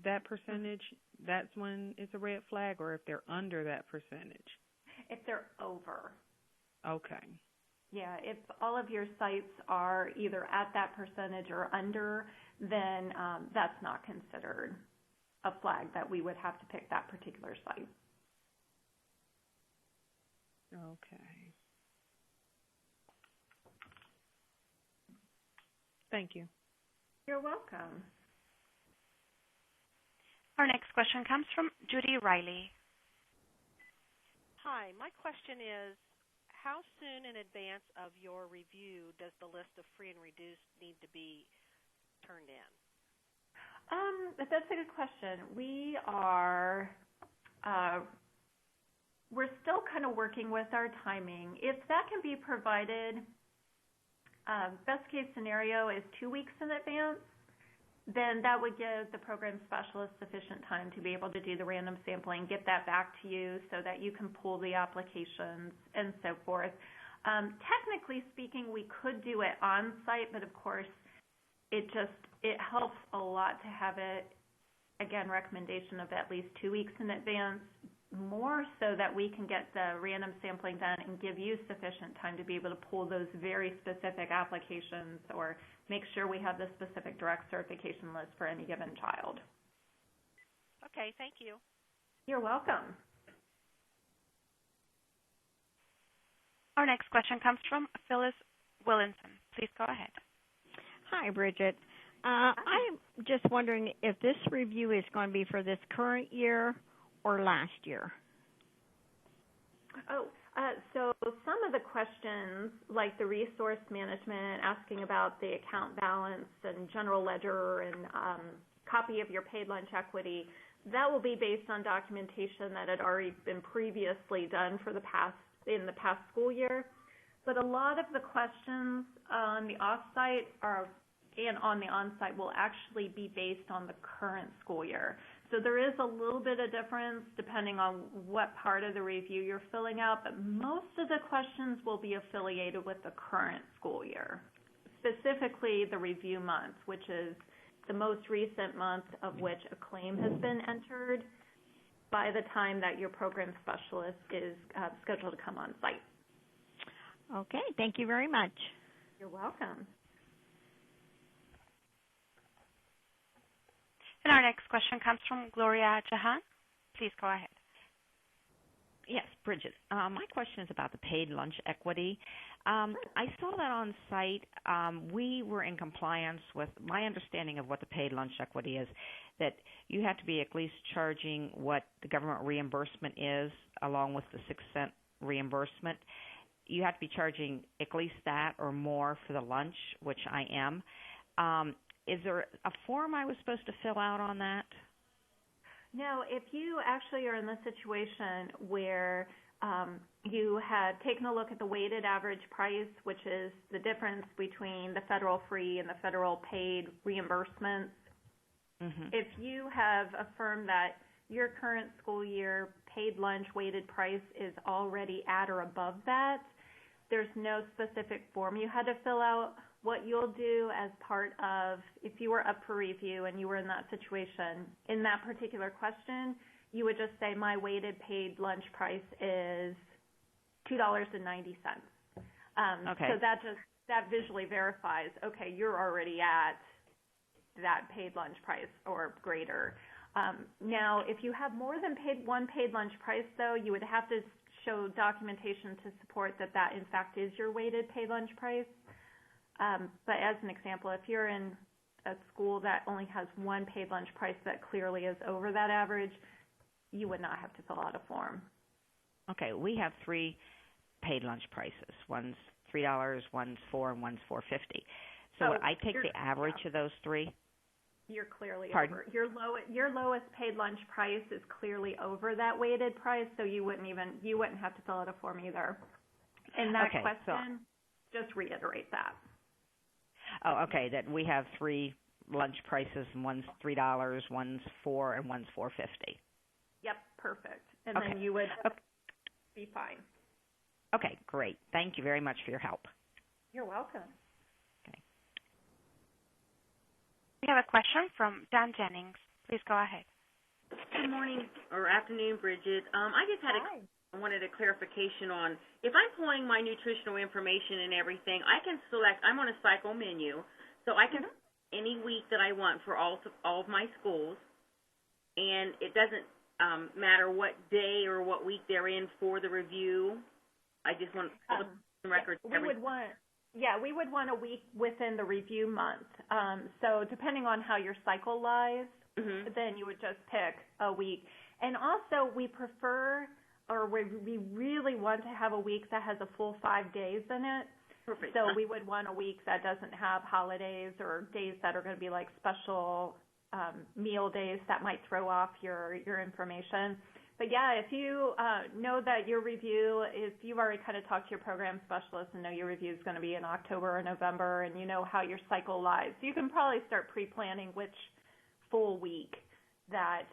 that percentage, that's when it's a red flag, or if they're under that percentage? If they're over. Okay. Yeah, if all of your sites are either at that percentage or under, then that's not considered a flag that we would have to pick that particular site. Okay. Thank you. You're welcome. Our next question comes from Judy Riley. Hi, my question is, how soon in advance of your review does the list of free and reduced need to be turned in? That's a good question. We're still kind of working with our timing. If that can be provided, best case scenario is 2 weeks in advance. then that would give the program specialist sufficient time to be able to do the random sampling, get that back to you so that you can pull the applications and so forth. Technically speaking, we could do it on site, but of course, it helps a lot to have it, again, recommendation of at least 2 weeks in advance, more so that we can get the random sampling done and give you sufficient time to be able to pull those very specific applications or make sure we have the specific direct certification list for any given child. Okay, thank you. You're welcome. Our next question comes from Phyllis Willinson. Please go ahead. Hi, Bridget. I'm just wondering if this review is going to be for this current year or last year. So some of the questions, like the resource management, asking about the account balance and general ledger and copy of your paid lunch equity, that will be based on documentation that had already been previously done in the past school year. But a lot of the questions on the off-site and on the on-site will actually be based on the current school year. So there is a little bit of difference depending on what part of the review you're filling out, but most of the questions will be affiliated with the current school year, specifically the review month, which is the most recent month of which a claim has been entered by the time that your program specialist is scheduled to come on site. Okay, thank you very much. You're welcome. And our next question comes from Gloria Jahan. Please go ahead. Yes, Bridget. My question is about the paid lunch equity. I saw that on site. We were in compliance with my understanding of what the paid lunch equity is, that you have to be at least charging what the government reimbursement is along with the 6-cent reimbursement. You have to be charging at least that or more for the lunch, which I am. Is there a form I was supposed to fill out on that? No, if you actually are in the situation where you have taken a look at the weighted average price, which is the difference between the federal free and the federal paid reimbursements, if you have affirmed that your current school year paid lunch weighted price is already at or above that, there's no specific form you had to fill out. What you'll do as part of, if you were up for review and you were in that situation, in that particular question, you would just say my weighted paid lunch price is $2.90. Okay. So that visually verifies, okay, you're already at that paid lunch price or greater. Now, if you have more than one paid lunch price, though, you would have to show documentation to support that that, in fact, is your weighted paid lunch price. But as an example, if you're in a school that only has one paid lunch price that clearly is over that average, you would not have to fill out a form. Okay, we have 3 paid lunch prices. One's $3, one's $4, and one's $4.50. So would I take the average of those 3? You're clearly Pardon? over. Your lowest paid lunch price is clearly over that weighted price, so you wouldn't have to fill out a form either. In that question, just reiterate that. Oh, okay. That we have 3 lunch prices, and one's $3, one's $4, and one's $4.50. Yep, perfect. And then you would be fine. Okay, great. Thank you very much for your help. You're welcome. Okay. We have a question from Dan Jennings. Please go ahead. Good morning or afternoon, Bridget. I just had wanted a clarification on if I'm pulling my nutritional information and everything, I can select. I'm on a cycle menu, so I can any week that I want for all of my schools, and it doesn't matter what day or what week they're in for the review. I just want the records. We would want a week within the review month. So depending on how your cycle lies, then you would just pick a week. And also, we prefer, or we really want to have a week that has a full 5 days in it. Perfect. So we would want a week that doesn't have holidays or days that are going to be like special meal days that might throw off your information. But yeah, if you know that your review, if you've already kind of talked to your program specialist and know your review is going to be in October or November, and you know how your cycle lies, you can probably start pre-planning which full week that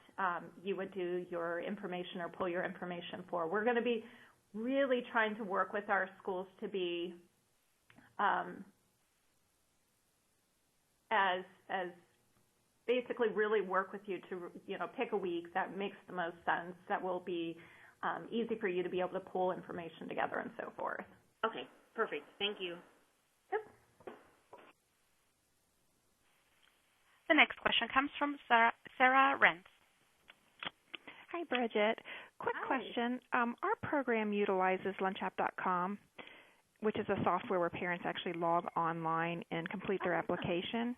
you would do your information or pull your information for. We're going to be really trying to work with our schools to be as basically really work with you to, pick a week that makes the most sense, that will be easy for you to be able to pull information together and so forth. Okay, perfect. Thank you. Yep. The next question comes from Sarah Rentz. Hi, Bridget. Quick Hi. question. Our program utilizes lunchapp.com, which is a software where parents actually log online and complete their application.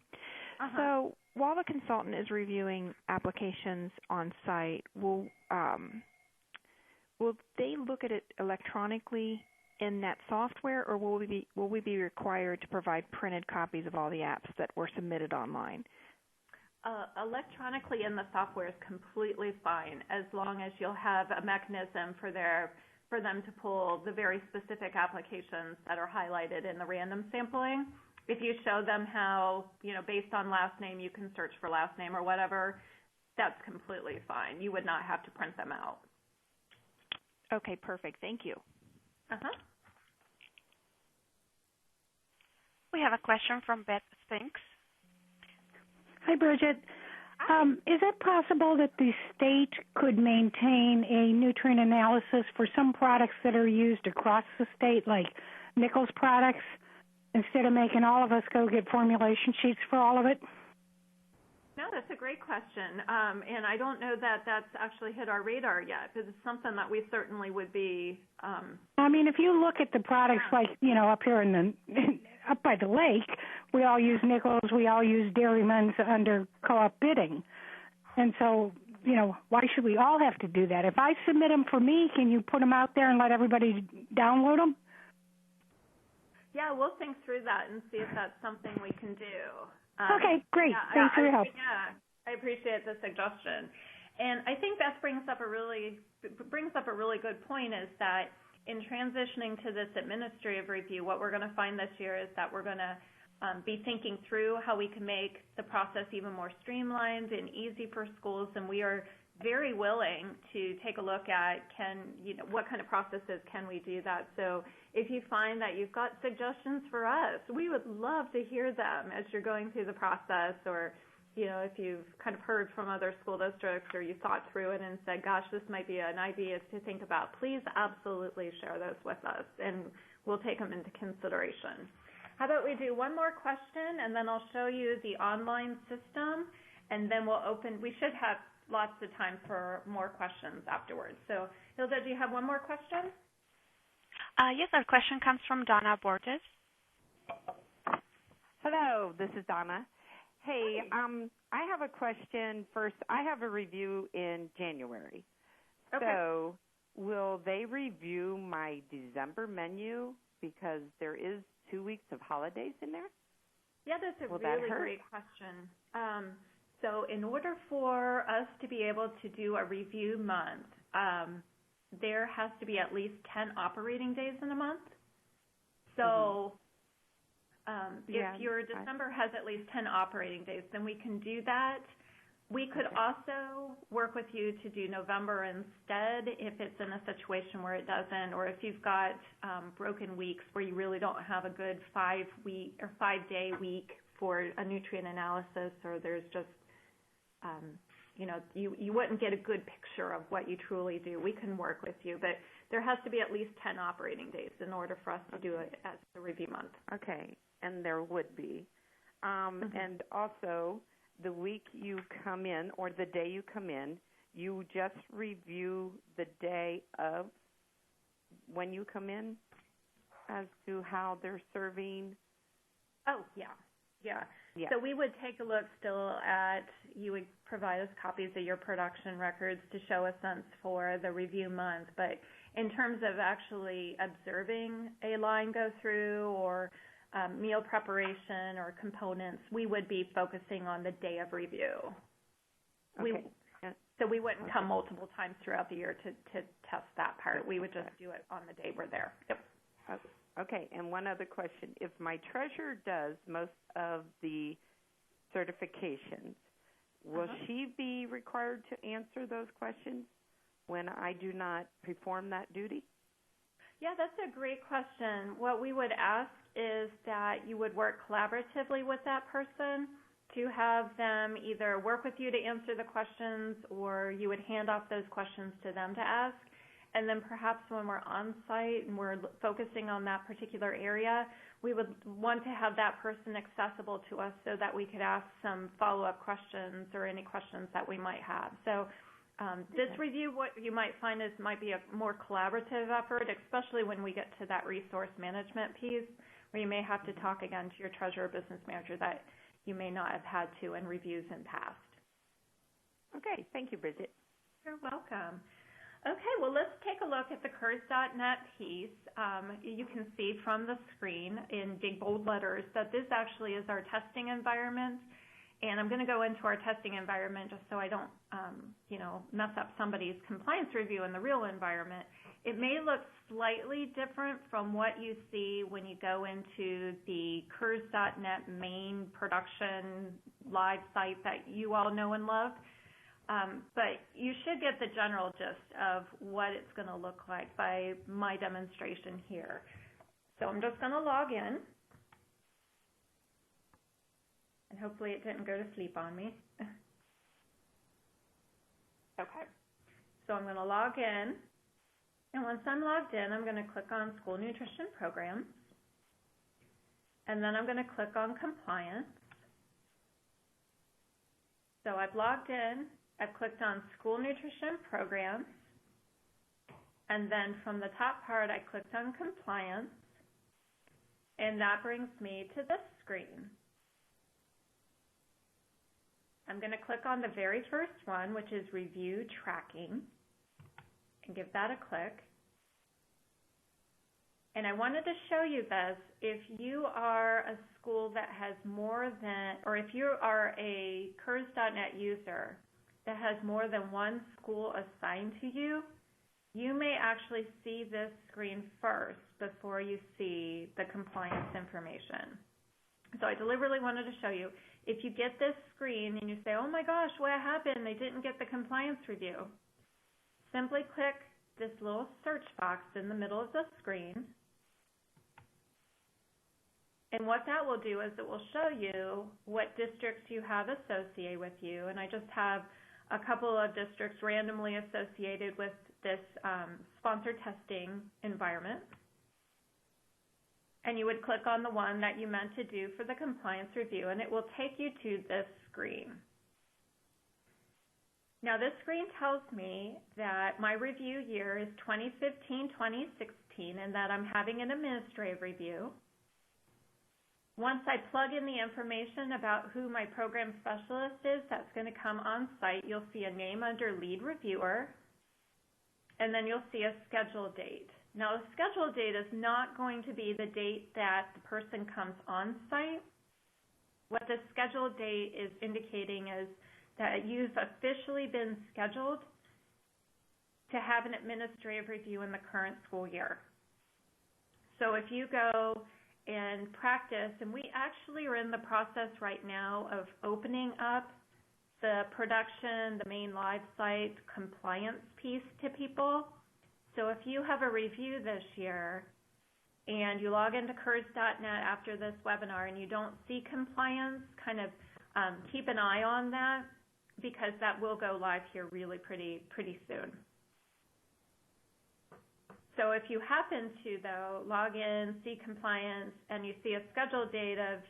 So while the consultant is reviewing applications on site, will they look at it electronically in that software, or will we be required to provide printed copies of all the apps that were submitted online? Electronically in the software is completely fine, as long as you'll have a mechanism for them to pull the very specific applications that are highlighted in the random sampling. If you show them how, based on last name, you can search for last name or whatever, that's completely fine. You would not have to print them out. Okay, perfect. Thank you. We have a question from Beth Spinks. Hi, Bridget. Is it possible that the state could maintain a nutrient analysis for some products that are used across the state, like Nichols products, instead of making all of us go get formulation sheets for all of it? No, that's a great question. And I don't know that that's actually hit our radar yet, because it's something that we certainly would be... I mean, if you look at the products like, up here up by the lake, we all use Nichols, we all use Dairyman's under co-op bidding. And so, why should we all have to do that? If I submit them for me, can you put them out there and let everybody download them? Yeah, we'll think through that and see if that's something we can do. Okay, great. Thanks for your help. Yeah, I appreciate the suggestion. And I think Beth brings up a really good point, is that in transitioning to this administrative review, what we're going to find this year is that we're going to be thinking through how we can make the process even more streamlined and easy for schools, and we are very willing to take a look at what kind of processes can we do that. So if you find that you've got suggestions for us, we would love to hear them as you're going through the process, or if you've kind of heard from other school districts or you thought through it and said, gosh, this might be an idea to think about, please absolutely share those with us, and we'll take them into consideration. How about we do one more question, and then I'll show you the online system, and then we should have lots of time for more questions afterwards. So, Hilda, do you have one more question? Yes, our question comes from Donna Borges. Hello, this is Donna. Hey, I have a question. First, I have a review in January. Okay. So will they review my December menu, because there is 2 weeks of holidays in there? Yeah, that's a really great question. So in order for us to be able to do a review month, there has to be at least 10 operating days in a month. So if your December has at least 10 operating days, then we can do that. We could also work with you to do November instead if it's in a situation where it doesn't, or if you've got broken weeks where you really don't have a good 5-day week for a nutrient analysis, or there's just you wouldn't get a good picture of what you truly do. We can work with you, but there has to be at least 10 operating days in order for us to do it as a review month. Okay, and there would be. And also, the week you come in, or the day you come in, you just review the day of when you come in as to how they're serving? Oh, yeah. So we would take a look still at, you would provide us copies of your production records to show a sense for the review month, but in terms of actually observing a line go through, or meal preparation or components, we would be focusing on the day of review. Okay. So we wouldn't come multiple times throughout the year to test that part. We would just do it on the day we're there. Yep. Okay, and one other question. If my treasurer does most of the certifications, will she be required to answer those questions when I do not perform that duty? Yeah, that's a great question. What we would ask is that you would work collaboratively with that person to have them either work with you to answer the questions, or you would hand off those questions to them to ask. And then perhaps when we're on site and we're focusing on that particular area, we would want to have that person accessible to us so that we could ask some follow-up questions or any questions that we might have. So this review, what you might find is might be a more collaborative effort, especially when we get to that resource management piece, where you may have to talk again to your treasurer or business manager that you may not have had to in reviews in past. Okay, thank you, Bridget. You're welcome. Okay, well, let's take a look at the CURS.net piece. You can see from the screen in big bold letters that this actually is our testing environment. And I'm going to go into our testing environment just so I don't, mess up somebody's compliance review in the real environment. It may look slightly different from what you see when you go into the CURS.net main production live site that you all know and love. But you should get the general gist of what it's going to look like by my demonstration here. So I'm just going to log in. And hopefully it didn't go to sleep on me. Okay. So I'm going to log in. And once I'm logged in, I'm going to click on School Nutrition Programs. And then I'm going to click on Compliance. So I've logged in. I've clicked on School Nutrition Programs. And then from the top part, I clicked on Compliance. And that brings me to this screen. I'm going to click on the very first one, which is Review Tracking, and give that a click. And I wanted to show you this. If you are a school that has more than, or if you are a CURS.net user that has more than one school assigned to you, you may actually see this screen first before you see the compliance information. So I deliberately wanted to show you. If you get this screen and you say, oh my gosh, what happened? They didn't get the compliance review. Simply click this little search box in the middle of the screen. And what that will do is it will show you what districts you have associated with you. And I just have a couple of districts randomly associated with this sponsored testing environment. And you would click on the one that you meant to do for the compliance review, and it will take you to this screen. Now, this screen tells me that my review year is 2015-2016 and that I'm having an administrative review. Once I plug in the information about who my program specialist is that's going to come on site, you'll see a name under lead reviewer, and then you'll see a schedule date. Now, the schedule date is not going to be the date that the person comes on site. What the schedule date is indicating is that you've officially been scheduled to have an administrative review in the current school year. So if you go and practice, and we actually are in the process right now of opening up the production, the main live site compliance piece to people. So if you have a review this year and you log into CURS.net after this webinar and you don't see compliance, kind of keep an eye on that, because that will go live here really pretty soon. So if you happen to, though, log in, see compliance, and you see a schedule date of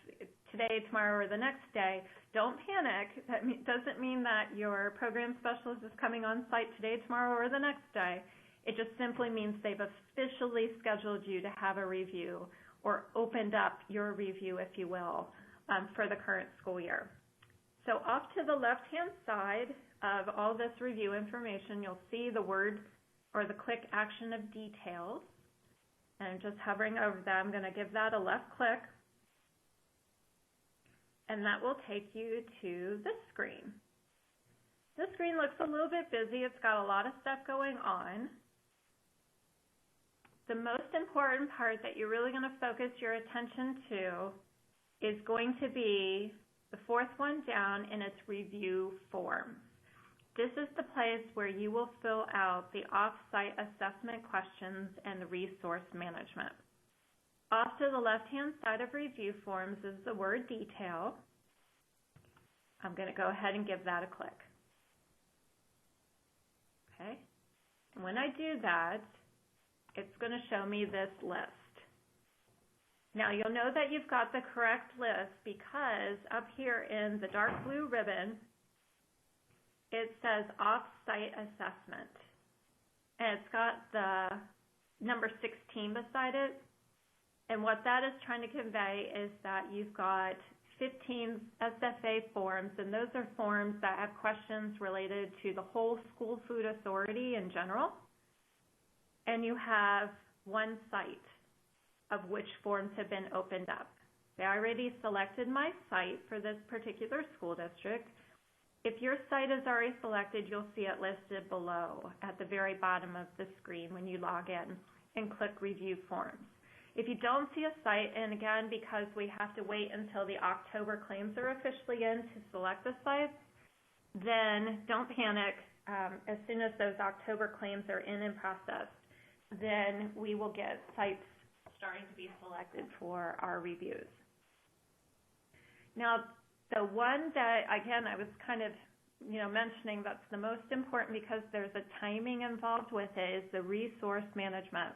today, tomorrow, or the next day, don't panic. That doesn't mean that your program specialist is coming on site today, tomorrow, or the next day. It just simply means they've officially scheduled you to have a review, or opened up your review, if you will, for the current school year. So off to the left-hand side of all this review information, you'll see the word or the click action of details. And I'm just hovering over that. I'm going to give that a left click. And that will take you to this screen. This screen looks a little bit busy. It's got a lot of stuff going on. The most important part that you're really going to focus your attention to is going to be the fourth one down, and it's review forms. This is the place where you will fill out the off-site assessment questions and the resource management. Off to the left-hand side of review forms is the word detail. I'm going to go ahead and give that a click. Okay. And when I do that, it's going to show me this list. Now you'll know that you've got the correct list because up here in the dark blue ribbon, it says off-site assessment. And it's got the number 16 beside it. And what that is trying to convey is that you've got 15 SFA forms, and those are forms that have questions related to the whole school food authority in general. And you have one site of which forms have been opened up. I already selected my site for this particular school district. If your site is already selected, you'll see it listed below at the very bottom of the screen when you log in and click Review Forms. If you don't see a site, and again, because we have to wait until the October claims are officially in to select the sites, then don't panic. As soon as those October claims are in and processed, then we will get sites starting to be selected for our reviews. Now, the one that, again, I was kind of mentioning that's the most important because there's a timing involved with it is the resource management.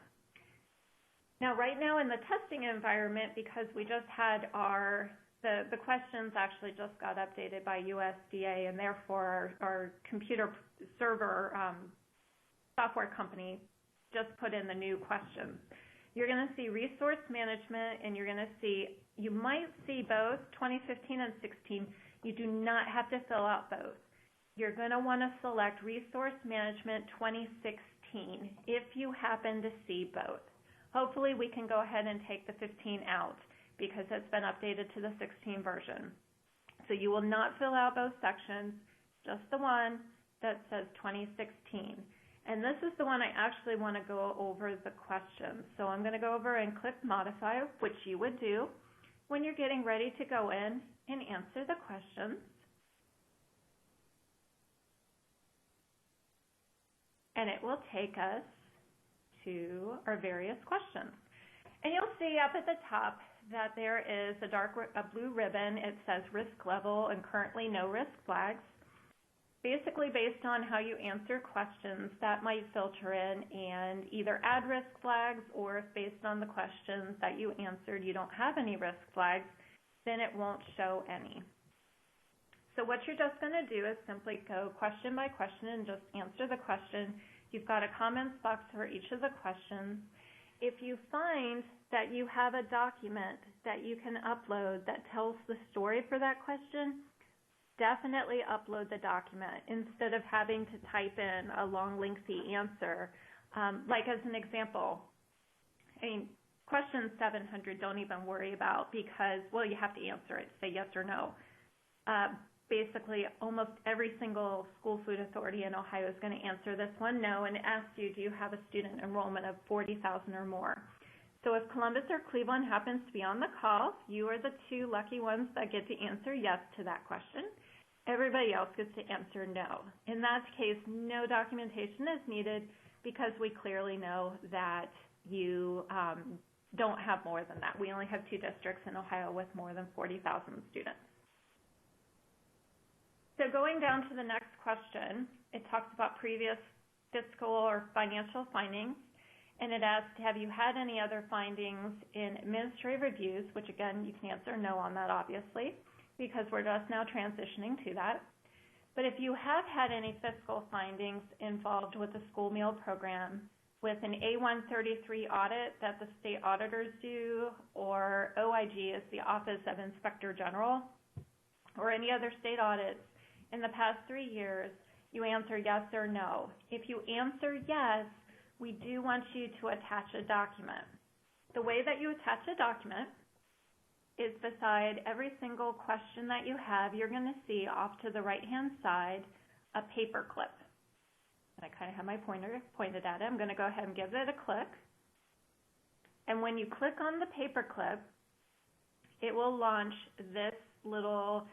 Now, right now in the testing environment, because we just had the questions actually just got updated by USDA, and therefore our computer server software company just put in the new questions. You're going to see resource management, and you're going to see, you might see both 2015 and 16. You do not have to fill out both. You're going to want to select resource management 2016 if you happen to see both. Hopefully we can go ahead and take the 15 out because it's been updated to the 16 version. So you will not fill out both sections, just the one that says 2016. And this is the one I actually want to go over the questions. So I'm going to go over and click Modify, which you would do when you're getting ready to go in and answer the questions. And it will take us to our various questions. And you'll see up at the top that there is a blue ribbon. It says risk level and currently no risk flags. Basically, based on how you answer questions, that might filter in and either add risk flags, or if based on the questions that you answered you don't have any risk flags, then it won't show any. So what you're just going to do is simply go question by question and just answer the question. You've got a comments box for each of the questions. If you find that you have a document that you can upload that tells the story for that question, definitely upload the document instead of having to type in a long, lengthy answer. Like as an example, question 700, don't even worry about because, well, you have to answer it, say yes or no. Basically, almost every single school food authority in Ohio is going to answer this one no, and ask you, do you have a student enrollment of 40,000 or more? So if Columbus or Cleveland happens to be on the call, you are the two lucky ones that get to answer yes to that question. Everybody else gets to answer no. In that case, no documentation is needed because we clearly know that you don't have more than that. We only have 2 districts in Ohio with more than 40,000 students. So going down to the next question, it talks about previous fiscal or financial findings, and it asks, have you had any other findings in administrative reviews, which again, you can answer no on that obviously, because we're just now transitioning to that. But if you have had any fiscal findings involved with the school meal program, with an A133 audit that the state auditors do, or OIG is the Office of Inspector General, or any other state audits in the past 3 years, you answer yes or no. If you answer yes, we do want you to attach a document. The way that you attach a document is beside every single question that you have, you're going to see off to the right-hand side a paper clip. And I kind of have my pointer pointed at it. I'm going to go ahead and give it a click. And when you click on the paper clip, it will launch this little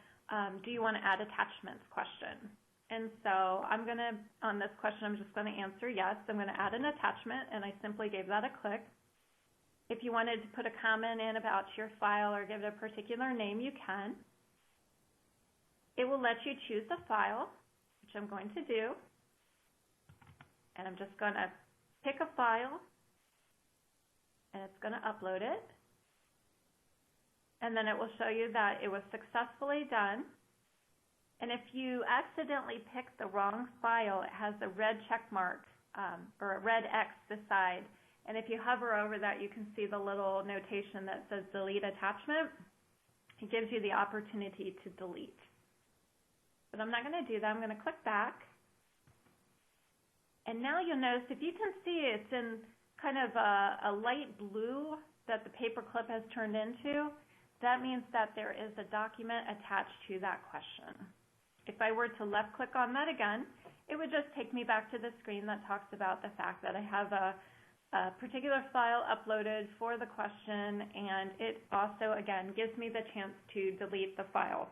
do you want to add attachments question. And so I'm going to, on this question, I'm just going to answer yes. I'm going to add an attachment, and I simply gave that a click. If you wanted to put a comment in about your file or give it a particular name, you can. It will let you choose a file, which I'm going to do. And I'm just going to pick a file, and it's going to upload it. And then it will show you that it was successfully done. And if you accidentally pick the wrong file, it has a red check mark or a red X beside. And if you hover over that, you can see the little notation that says delete attachment. It gives you the opportunity to delete. But I'm not going to do that. I'm going to click back. And now you'll notice, if you can see, it's in kind of a light blue that the paper clip has turned into. That means that there is a document attached to that question. If I were to left click on that again, it would just take me back to the screen that talks about the fact that I have a particular file uploaded for the question, and it also, again, gives me the chance to delete the file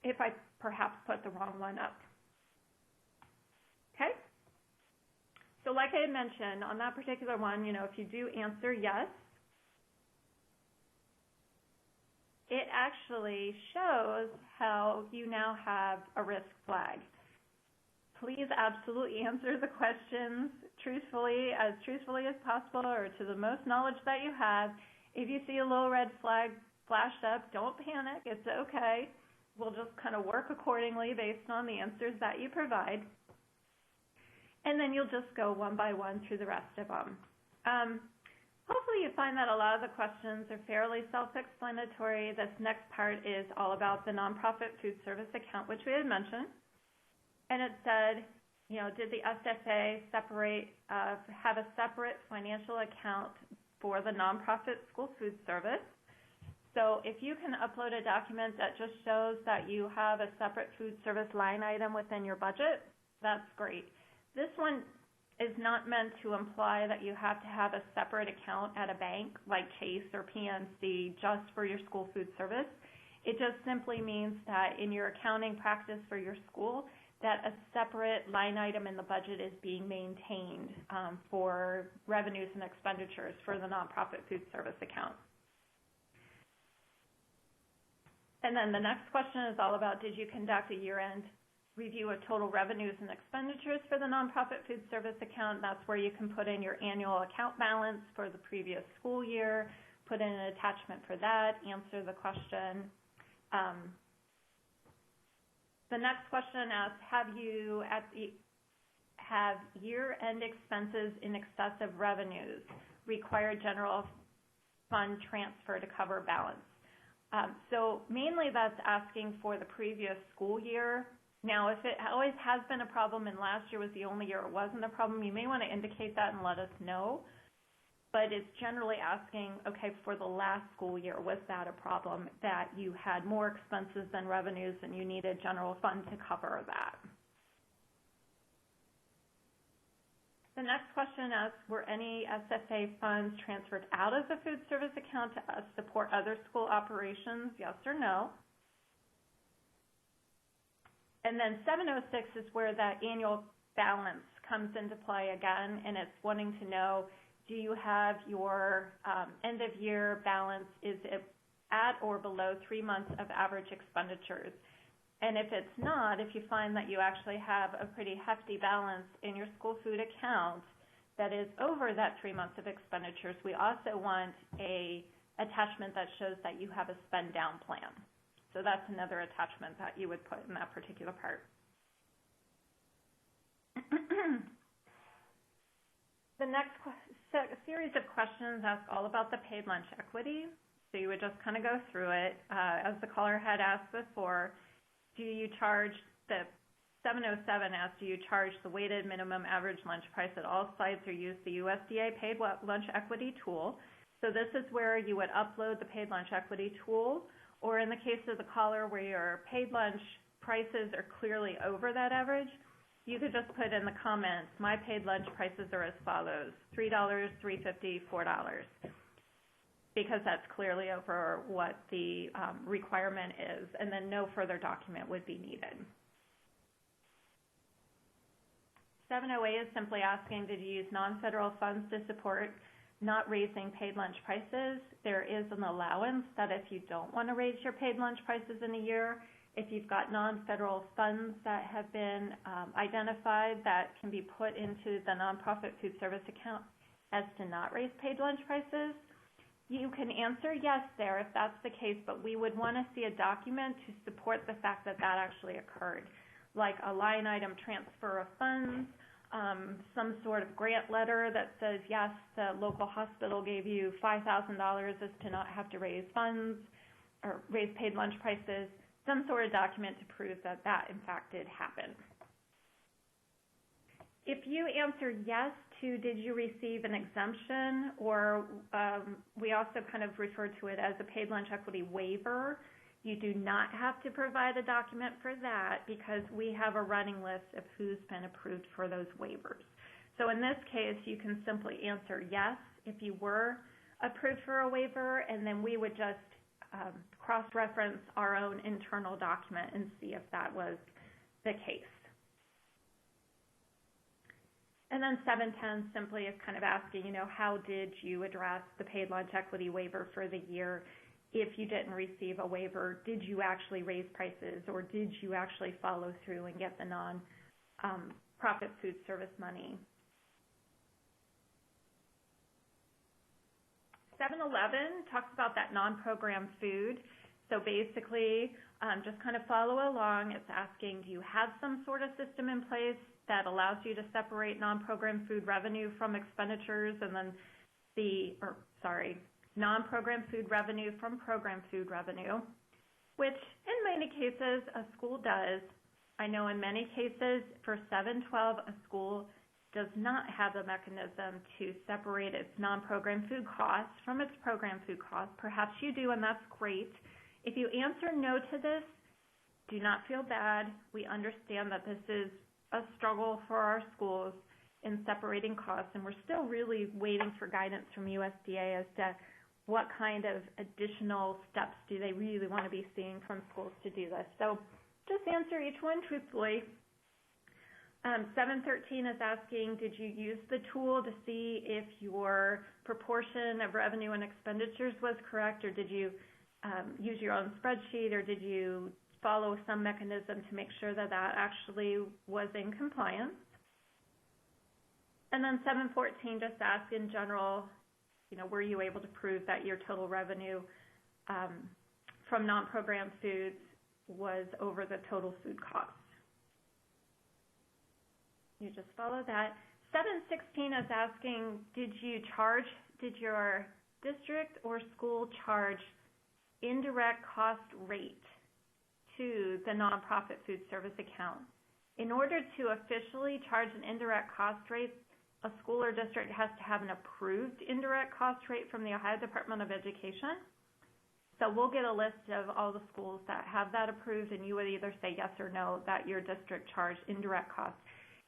if I perhaps put the wrong one up. Okay? So like I had mentioned, on that particular one, if you do answer yes, it actually shows how you now have a risk flag. Please absolutely answer the questions truthfully as possible, or to the most knowledge that you have. If you see a little red flag flashed up, don't panic. It's okay. We'll just kind of work accordingly based on the answers that you provide. And then you'll just go one by one through the rest of them. Hopefully you find that a lot of the questions are fairly self-explanatory. This next part is all about the nonprofit food service account, which we had mentioned. And it said, did the SFA have a separate financial account for the nonprofit school food service? So if you can upload a document that just shows that you have a separate food service line item within your budget, that's great. This one is not meant to imply that you have to have a separate account at a bank like Chase or PNC just for your school food service. It just simply means that in your accounting practice for your school, that a separate line item in the budget is being maintained for revenues and expenditures for the nonprofit food service account. And then the next question is all about, did you conduct a year-end review of total revenues and expenditures for the nonprofit food service account? That's where you can put in your annual account balance for the previous school year, put in an attachment for that, answer the question. The next question asks, have year-end expenses in excess of revenues required general fund transfer to cover balance? So mainly that's asking for the previous school year. Now, if it always has been a problem and last year was the only year it wasn't a problem, you may want to indicate that and let us know. But it's generally asking, okay, for the last school year, was that a problem that you had more expenses than revenues and you needed general fund to cover that? The next question asks, were any SFA funds transferred out of the food service account to support other school operations, yes or no? And then 706 is where that annual balance comes into play again, and it's wanting to know, do you have your end-of-year balance, is it at or below 3 months of average expenditures? And if it's not, if you find that you actually have a pretty hefty balance in your school food account that is over that 3 months of expenditures, we also want a attachment that shows that you have a spend down plan. So that's another attachment that you would put in that particular part. The next series of questions ask all about the paid lunch equity. So you would just kind of go through it. As the caller had asked before, do you charge the 707 asks, do you charge the weighted minimum average lunch price at all sites or use the USDA paid lunch equity tool? So this is where you would upload the paid lunch equity tool, or in the case of the caller where your paid lunch prices are clearly over that average, you could just put in the comments, my paid lunch prices are as follows, $3, $3.50, $4, because that's clearly over what the requirement is, and then no further document would be needed. 708 is simply asking, did you use non-federal funds to support not raising paid lunch prices? There is an allowance that if you don't want to raise your paid lunch prices in a year, if you've got non-federal funds that have been identified that can be put into the nonprofit food service account as to not raise paid lunch prices, you can answer yes there if that's the case, but we would want to see a document to support the fact that that actually occurred, like a line item transfer of funds, some sort of grant letter that says, yes, the local hospital gave you $5,000 as to not have to raise funds or raise paid lunch prices, some sort of document to prove that that, in fact, did happen. If you answer yes to did you receive an exemption, or we also kind of refer to it as a paid lunch equity waiver, you do not have to provide a document for that because we have a running list of who's been approved for those waivers. So in this case, you can simply answer yes if you were approved for a waiver, and then we would just cross-reference our own internal document and see if that was the case. And then 710 simply is kind of asking, how did you address the paid lunch equity waiver for the year? If you didn't receive a waiver, did you actually raise prices, or did you actually follow through and get the non-profit food service money? 711 talks about that non-program food. So basically, just kind of follow along. It's asking, do you have some sort of system in place that allows you to separate non-program food revenue from expenditures, and then non-program food revenue from program food revenue, which in many cases a school does. I know in many cases for 712, a school does not have a mechanism to separate its non-program food costs from its program food costs. Perhaps you do, and that's great. If you answer no to this, do not feel bad. We understand that this is a struggle for our schools in separating costs, and we're still really waiting for guidance from USDA as to what kind of additional steps do they really want to be seeing from schools to do this. So just answer each one truthfully. 713 is asking, did you use the tool to see if your proportion of revenue and expenditures was correct, or did you use your own spreadsheet, or did you follow some mechanism to make sure that that actually was in compliance? And then 714 just asks in general, were you able to prove that your total revenue from non-program foods was over the total food costs? You just follow that. 716 is asking, did your district or school charge indirect cost rate to the nonprofit food service account? In order to officially charge an indirect cost rate, a school or district has to have an approved indirect cost rate from the Ohio Department of Education. So we'll get a list of all the schools that have that approved, and you would either say yes or no that your district charged indirect costs.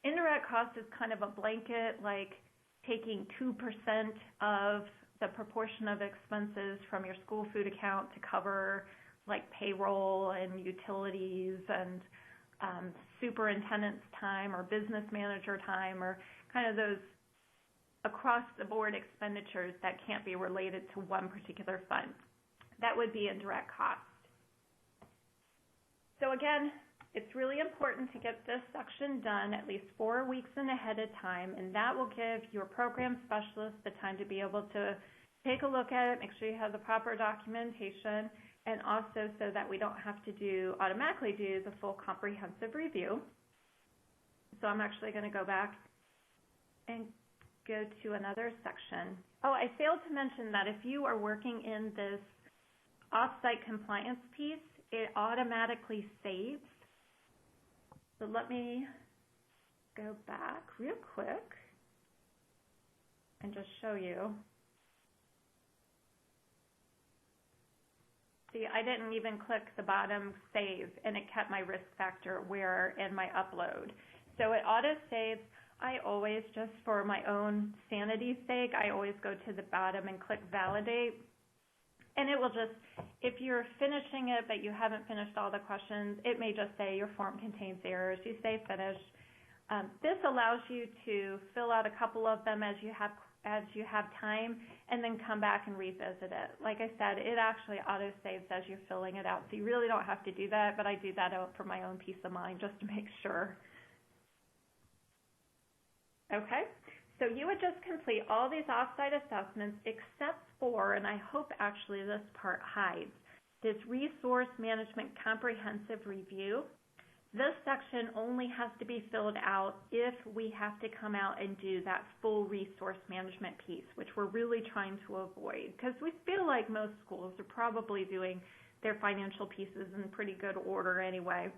Indirect cost is kind of a blanket, like taking 2% of the proportion of expenses from your school food account to cover like payroll and utilities and superintendent's time or business manager time, or kind of those across-the-board expenditures that can't be related to one particular fund. That would be indirect cost. So again, it's really important to get this section done at least 4 weeks ahead of time, and that will give your program specialist the time to be able to take a look at it, make sure you have the proper documentation, and also so that we don't have to automatically do the full comprehensive review. So I'm actually going to go back and go to another section. Oh, I failed to mention that if you are working in this off-site compliance piece, it automatically saves. So let me go back real quick and just show you. See, I didn't even click the bottom save, and it kept my risk factor where in my upload. So it auto-saves. I always, just for my own sanity's sake, I always go to the bottom and click validate. And it will just, if you're finishing it but you haven't finished all the questions, it may just say your form contains errors. You say finish. This allows you to fill out a couple of them as you have time, and then come back and revisit it. Like I said, it actually auto-saves as you're filling it out, so you really don't have to do that, but I do that out for my own peace of mind just to make sure. Okay, so you would just complete all these off-site assessments except for, and I hope actually this part hides, this resource management comprehensive review. This section only has to be filled out if we have to come out and do that full resource management piece, which we're really trying to avoid, because we feel like most schools are probably doing their financial pieces in pretty good order anyway.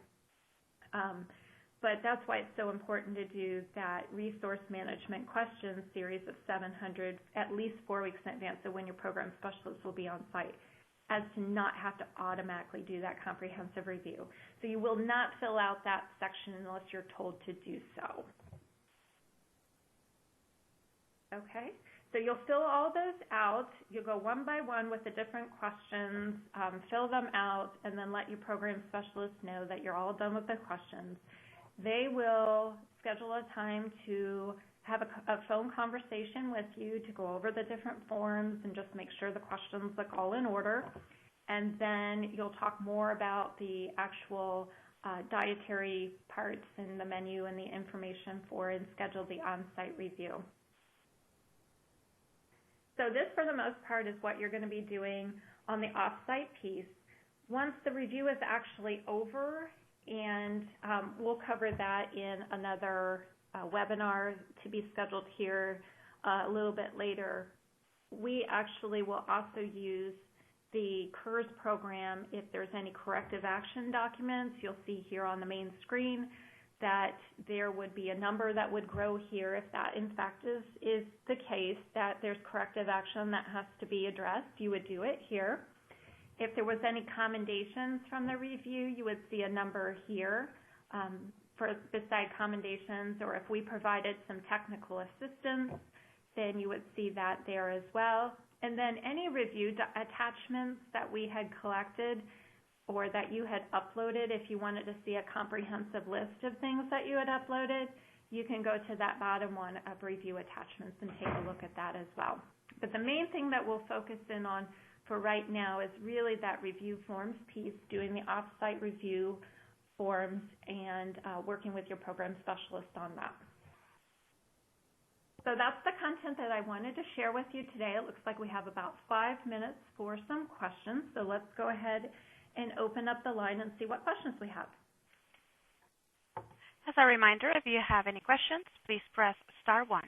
But that's why it's so important to do that resource management questions series of 700 at least 4 weeks in advance of when your program specialist will be on site, as to not have to automatically do that comprehensive review. So you will not fill out that section unless you're told to do so. Okay, so you'll fill all those out. You'll go one by one with the different questions, fill them out, and then let your program specialist know that you're all done with the questions. They will schedule a time to have a phone conversation with you to go over the different forms and just make sure the questions look all in order. And then you'll talk more about the actual dietary parts and the menu and the information for and schedule the on-site review. So this, for the most part, is what you're going to be doing on the off-site piece. Once the review is actually over, and we'll cover that in another webinar to be scheduled here a little bit later, we actually will also use the CURS program. If there's any corrective action documents, you'll see here on the main screen that there would be a number that would grow here if that in fact is the case, that there's corrective action that has to be addressed. You would do it here. If there was any commendations from the review, you would see a number here beside commendations, or if we provided some technical assistance, then you would see that there as well. And then any review attachments that we had collected or that you had uploaded, if you wanted to see a comprehensive list of things that you had uploaded, you can go to that bottom one of review attachments and take a look at that as well. But the main thing that we'll focus in on for right now is really that review forms piece, doing the off-site review forms and working with your program specialist on that. So that's the content that I wanted to share with you today. It looks like we have about 5 minutes for some questions. So let's go ahead and open up the line and see what questions we have. As a reminder, if you have any questions, please press star 1.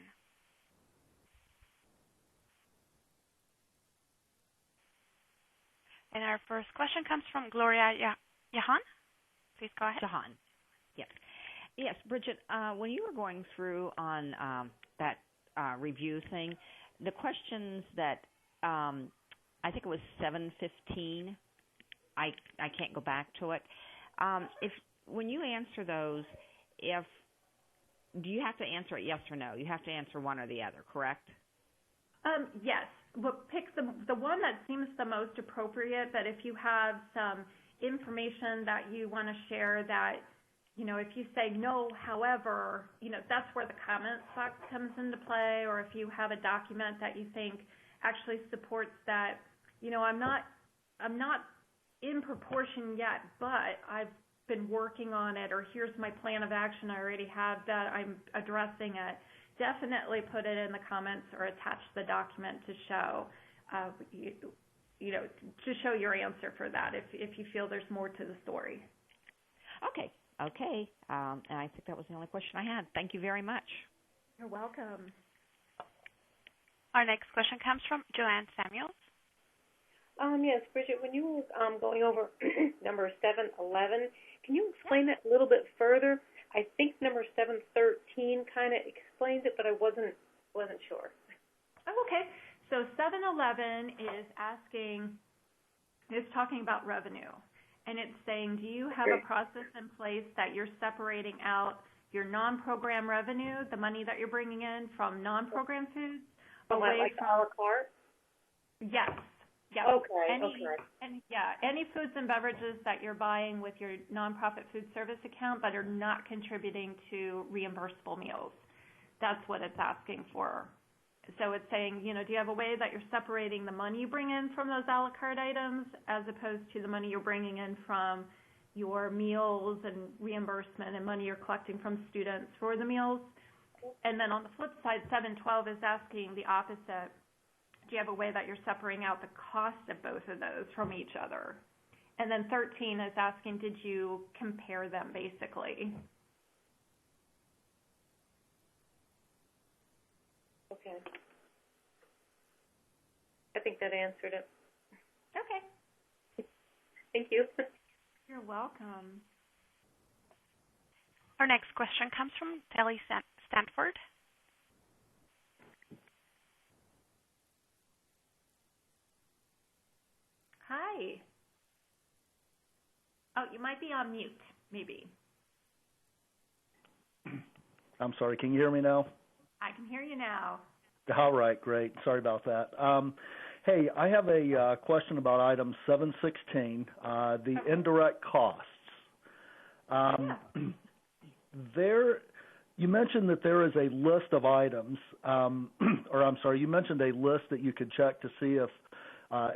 And our first question comes from Gloria Jahan. Please go ahead. Jahan. Yes. Yes, Bridget, when you were going through on that review thing, the questions that I think it was 715, I can't go back to it. If when you answer those, do you have to answer it yes or no? You have to answer one or the other, correct? Yes. Well, pick the one that seems the most appropriate, but if you have some information that you want to share that, if you say no, however, that's where the comments box comes into play, or if you have a document that you think actually supports that, I'm not in proportion yet, but I've been working on it, or here's my plan of action, I already have that, I'm addressing it. Definitely put it in the comments or attach the document to show, to show your answer for that if you feel there's more to the story. Okay. And I think that was the only question I had. Thank you very much. You're welcome. Our next question comes from Joanne Samuels. Yes, Bridget, when you were going over number 711, can you explain that a little bit further? I think number 713 kind of explains it, but I wasn't sure. Oh, okay. So 711 is asking It's talking about revenue. And it's saying, do you have a process in place that you're separating out your non-program revenue, the money that you're bringing in from non-program foods, away like from... a la carte? Yes. Yep. Okay, any foods and beverages that you're buying with your nonprofit food service account that are not contributing to reimbursable meals. That's what it's asking for. So it's saying, do you have a way that you're separating the money you bring in from those a la carte items as opposed to the money you're bringing in from your meals and reimbursement and money you're collecting from students for the meals? And then on the flip side, 712 is asking the opposite. Do you have a way that you're separating out the cost of both of those from each other? And then 13 is asking, did you compare them, basically? Okay. I think that answered it. Okay. Thank you. You're welcome. Our next question comes from Telly Stanford. Hi. Oh, you might be on mute, maybe. I'm sorry, can you hear me now? I can hear you now. All right, great. Sorry about that. Hey, I have a question about item 716, the indirect costs. You mentioned that there is a list of items, you mentioned a list that you could check to see if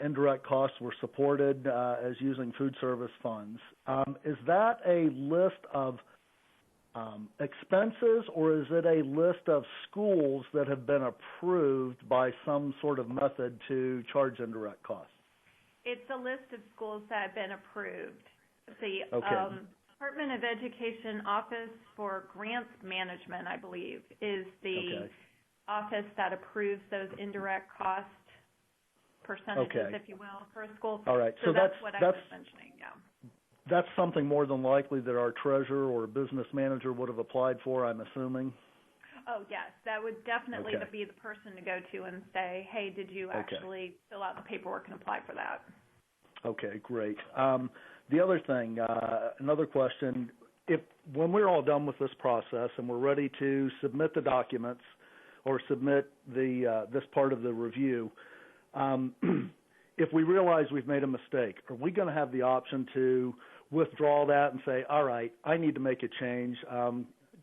indirect costs were supported as using food service funds. Is that a list of expenses, or is it a list of schools that have been approved by some sort of method to charge indirect costs? It's a list of schools that have been approved. The Department of Education Office for Grants Management, I believe, is the office that approves those indirect cost percentages, if you will, for a school. All right. So that's what I was mentioning, That's something more than likely that our treasurer or business manager would have applied for, I'm assuming? Oh, yes. That would definitely be the person to go to and say, hey, did you actually fill out the paperwork and apply for that? Okay, great. The other thing, another question, when we're all done with this process and we're ready to submit the documents or submit this part of the review, if we realize we've made a mistake, are we going to have the option to withdraw that and say, all right, I need to make a change?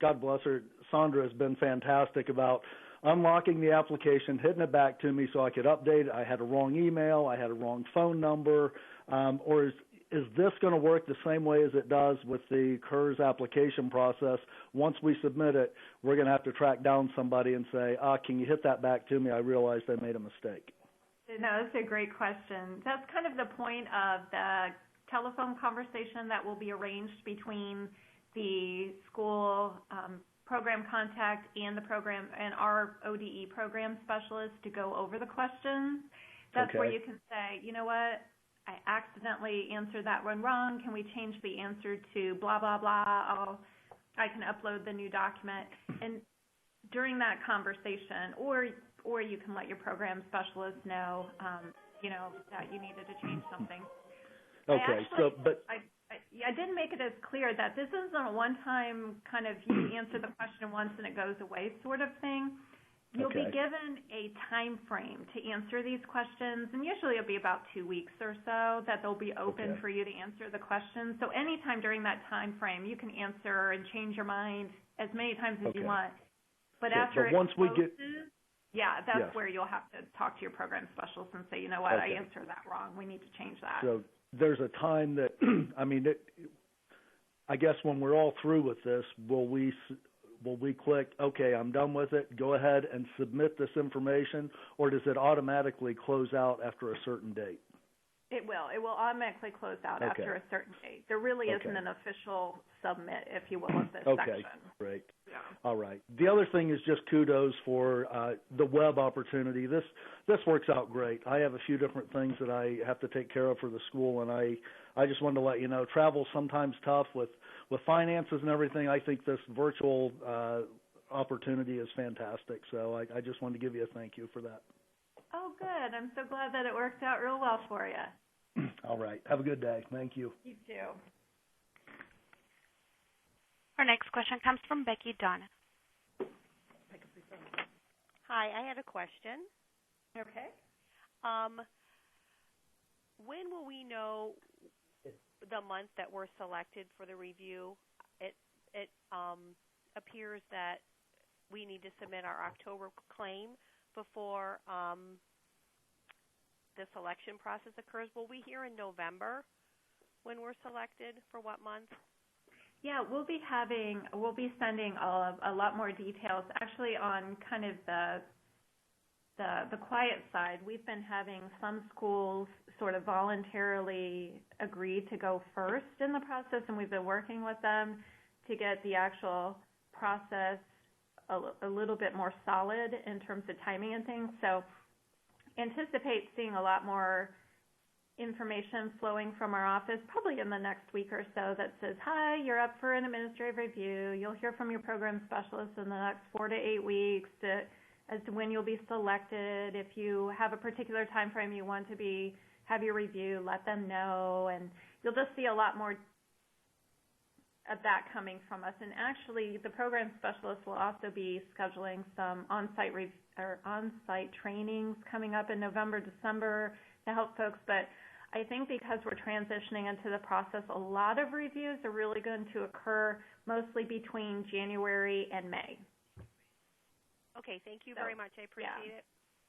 God bless her, Sandra has been fantastic about unlocking the application, hitting it back to me so I could update it. I had a wrong email, I had a wrong phone number, or is this going to work the same way as it does with the CURS application process? Once we submit it, we're going to have to track down somebody and say, can you hit that back to me? I realized I made a mistake. No, that's a great question. That's kind of the point of the telephone conversation that will be arranged between the school program contact and the program and our ODE program specialist to go over the questions. That's where you can say, you know what, I accidentally answered that one wrong. Can we change the answer to blah, blah, blah? I can upload the new document. And during that conversation, or you can let your program specialist know, that you needed to change something. Okay, I didn't make it as clear that this isn't a one-time kind of you answer the question once and it goes away sort of thing. You'll be given a time frame to answer these questions, and usually it'll be about 2 weeks or so that they'll be open for you to answer the questions. So anytime during that time frame, you can answer and change your mind as many times as you want. But after once we get, that's where you'll have to talk to your program specialist and say, you know what, I answered that wrong. We need to change that. So there's a time that, I guess when we're all through with this, will we click, okay, I'm done with it, go ahead and submit this information, or does it automatically close out after a certain date? It will. It will automatically close out after a certain date. There really isn't an official submit, if you will, of this section. Okay, great. Yeah. All right. The other thing is just kudos for the web opportunity. This works out great. I have a few different things that I have to take care of for the school, and I just wanted to let you know, travel's sometimes tough with finances and everything. I think this virtual opportunity is fantastic, so I just wanted to give you a thank you for that. Oh, good. I'm so glad that it worked out real well for you. All right. Have a good day. Thank you. You too. Our next question comes from Becky Dunn. Hi, I had a question. Okay. When will we know the month that we're selected for the review? It appears that we need to submit our October claim before the selection process occurs. Will we hear in November when we're selected for what month? Yeah, we'll be sending a lot more details. Actually, on kind of the quiet side, we've been having some schools sort of voluntarily agree to go first in the process, and we've been working with them to get the actual process a little bit more solid in terms of timing and things. So anticipate seeing a lot more information flowing from our office probably in the next week or so that says, hi, you're up for an administrative review. You'll hear from your program specialist in the next 4 to 8 weeks as to when you'll be selected. If you have a particular time frame you want to have your review, let them know. And you'll just see a lot more of that coming from us. And actually, the program specialist will also be scheduling some on-site trainings coming up in November, December to help folks. But I think because we're transitioning into the process, a lot of reviews are really going to occur mostly between January and May. Okay, thank you very much. I appreciate it.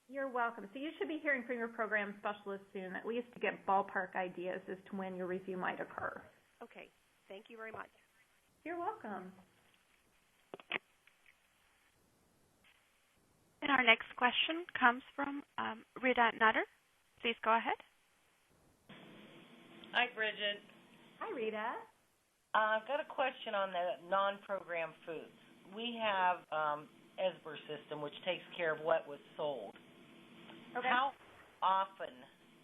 You're welcome. So you should be hearing from your program specialist soon, at least to get ballpark ideas as to when your review might occur. Okay, thank you very much. You're welcome. And our next question comes from Rita Nutter. Please go ahead. Hi, Bridget. Hi, Rita. I've got a question on the non-program foods. We have ESBR system, which takes care of what was sold. Okay. How often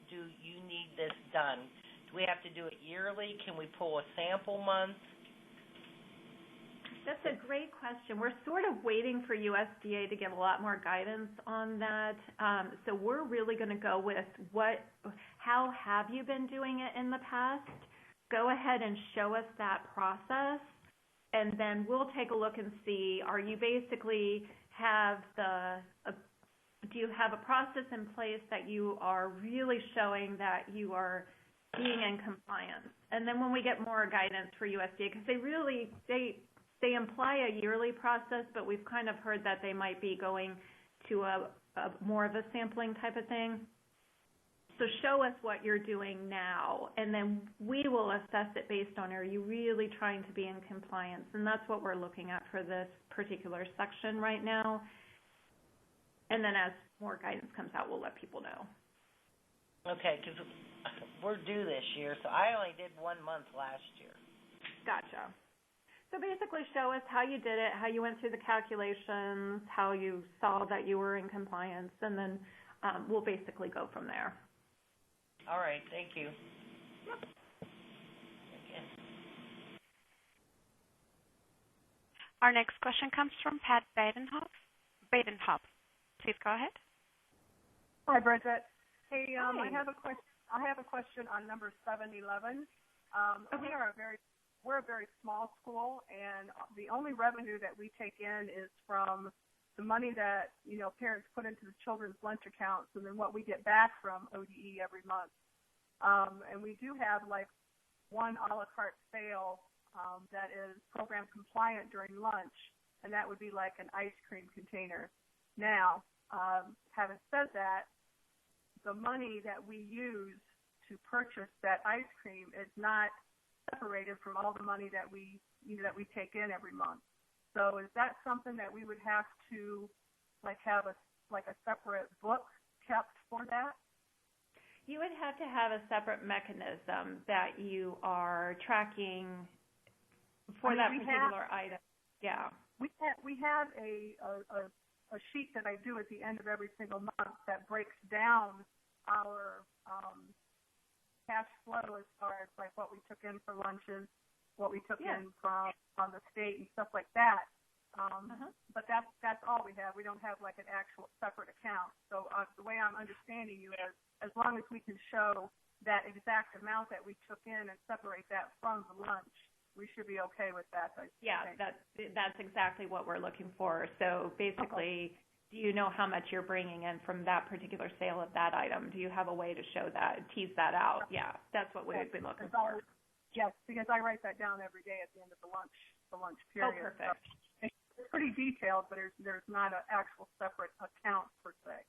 do you need this done? Do we have to do it yearly? Can we pull a sample month? That's a great question. We're sort of waiting for USDA to give a lot more guidance on that. So we're really going to go with how have you been doing it in the past? Go ahead and show us that process, and then we'll take a look and see, are you basically do you have a process in place that you are really showing that you are being in compliance? And then when we get more guidance for USDA, because they imply a yearly process, but we've kind of heard that they might be going to a more of a sampling type of thing. So show us what you're doing now, and then we will assess it based on, are you really trying to be in compliance? And that's what we're looking at for this particular section right now. And then as more guidance comes out, we'll let people know. Okay, because we're due this year, so I only did 1 month last year. Gotcha. So basically show us how you did it, how you went through the calculations, how you saw that you were in compliance, and then we'll basically go from there. All right, thank you. Yep. Okay. Our next question comes from Pat Badenhoff. Please go ahead. Hi, Bridget. Hey, Hi. I have a question on number 711. Okay. We're a very small school, and the only revenue that we take in is from the money that parents put into the children's lunch accounts, and then what we get back from ODE every month. And we do have like one a la carte sale that is program compliant during lunch, and that would be like an ice cream container. Now, having said that, the money that we use to purchase that ice cream is not separated from all the money that we take in every month. So is that something that we would have to have a separate book kept for that? You would have to have a separate mechanism that you are tracking for that particular item. Yeah. We have a sheet that I do at the end of every single month that breaks down our cash flow as far as what we took in for lunches, what we took in from the state and stuff like that. But that's all we have. We don't have an actual separate account. So the way I'm understanding you is, as long as we can show that exact amount that we took in and separate that from the lunch, we should be okay with that. Yeah, that's exactly what we're looking for. So basically, do you know how much you're bringing in from that particular sale of that item? Do you have a way to show that, tease that out? Yeah, that's what we've been looking for. Yes, because I write that down every day at the end of the lunch period. Oh, perfect. So it's pretty detailed, but there's not an actual separate account per se.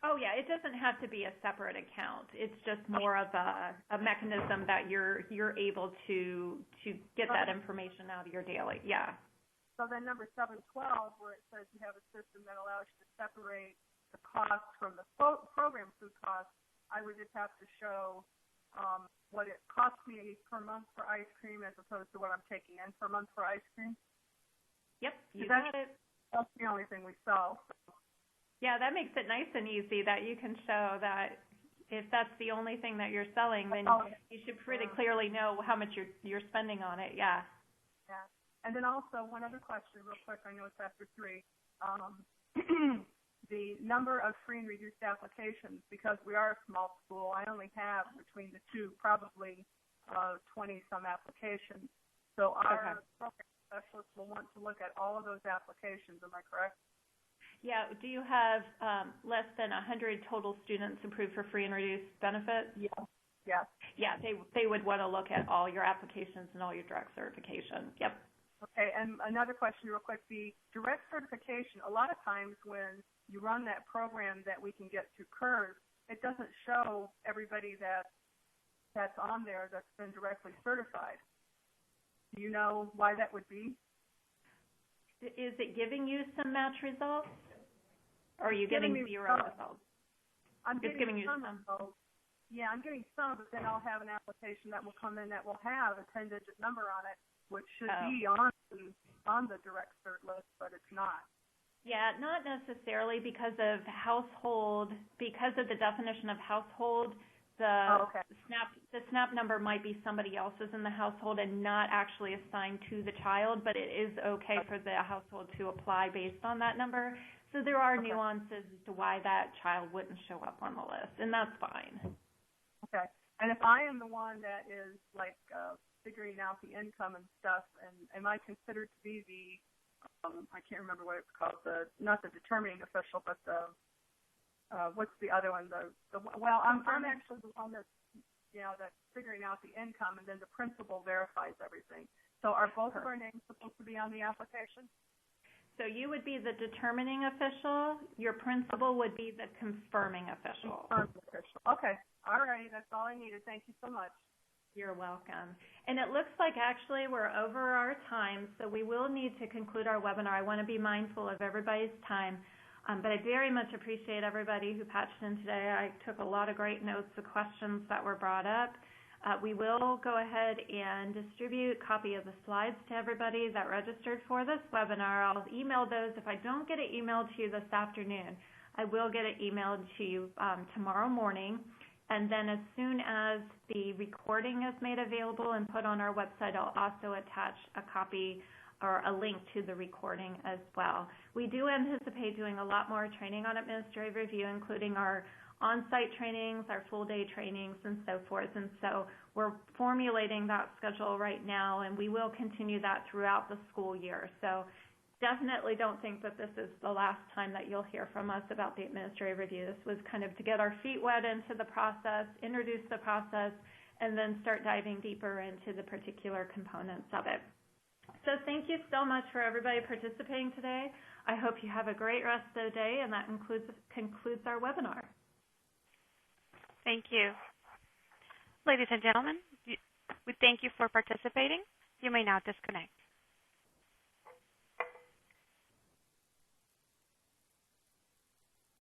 Oh yeah, it doesn't have to be a separate account. It's just more of a mechanism that you're able to get that information out of your daily. Yeah. So then number 712, where it says you have a system that allows you to separate the cost from the program food cost, I would just have to show what it costs me per month for ice cream as opposed to what I'm taking in per month for ice cream. Yep, you got it. That's the only thing we sell. Yeah, that makes it nice and easy that you can show that if that's the only thing that you're selling, then you should pretty clearly know how much you're spending on it. Yeah. Yeah. And then also one other question real quick. I know it's after 3. The number of free and reduced applications, because we are a small school, I only have between the two probably 20-some applications. So our program specialists will want to look at all of those applications. Am I correct? Yeah. Do you have less than 100 total students approved for free and reduced benefits? Yeah. Yeah. Yeah, they would want to look at all your applications and all your direct certification. Yep. Okay, and another question real quick. The direct certification, a lot of times when you run that program that we can get through CURS, it doesn't show everybody that's on there that's been directly certified. Do you know why that would be? Is it giving you some match results? Or are you getting 0 results? I'm giving you some results. Yeah, I'm getting some, but then I'll have an application that will come in that will have a 10-digit number on it, which should be on the direct cert list, but it's not. Yeah, not necessarily because of household, because of the definition of household. The SNAP number might be somebody else's in the household and not actually assigned to the child, but it is okay for the household to apply based on that number. So there are nuances as to why that child wouldn't show up on the list, and that's fine. Okay. And if I am the one that is like figuring out the income and stuff, and am I considered to be the I can't remember what it's called, not the determining official, but the what's the other one? I'm actually the one that's figuring out the income, and then the principal verifies everything. So are both of our names supposed to be on the application? So you would be the determining official. Your principal would be the confirming official. Okay. All right. That's all I needed. Thank you so much. You're welcome. And it looks like actually we're over our time, so we will need to conclude our webinar. I want to be mindful of everybody's time. But I very much appreciate everybody who patched in today. I took a lot of great notes of questions that were brought up. We will go ahead and distribute a copy of the slides to everybody that registered for this webinar. I'll email those. If I don't get it emailed to you this afternoon, I will get it emailed to you tomorrow morning. And then as soon as the recording is made available and put on our website, I'll also attach a copy or a link to the recording as well. We do anticipate doing a lot more training on administrative review, including our on-site trainings, our full-day trainings, and so forth. And so we're formulating that schedule right now, and we will continue that throughout the school year. So definitely don't think that this is the last time that you'll hear from us about the administrative review. This was kind of to get our feet wet into the process, introduce the process, and then start diving deeper into the particular components of it. So thank you so much for everybody participating today. I hope you have a great rest of the day, and that concludes our webinar. Thank you. Ladies and gentlemen, we thank you for participating. You may now disconnect.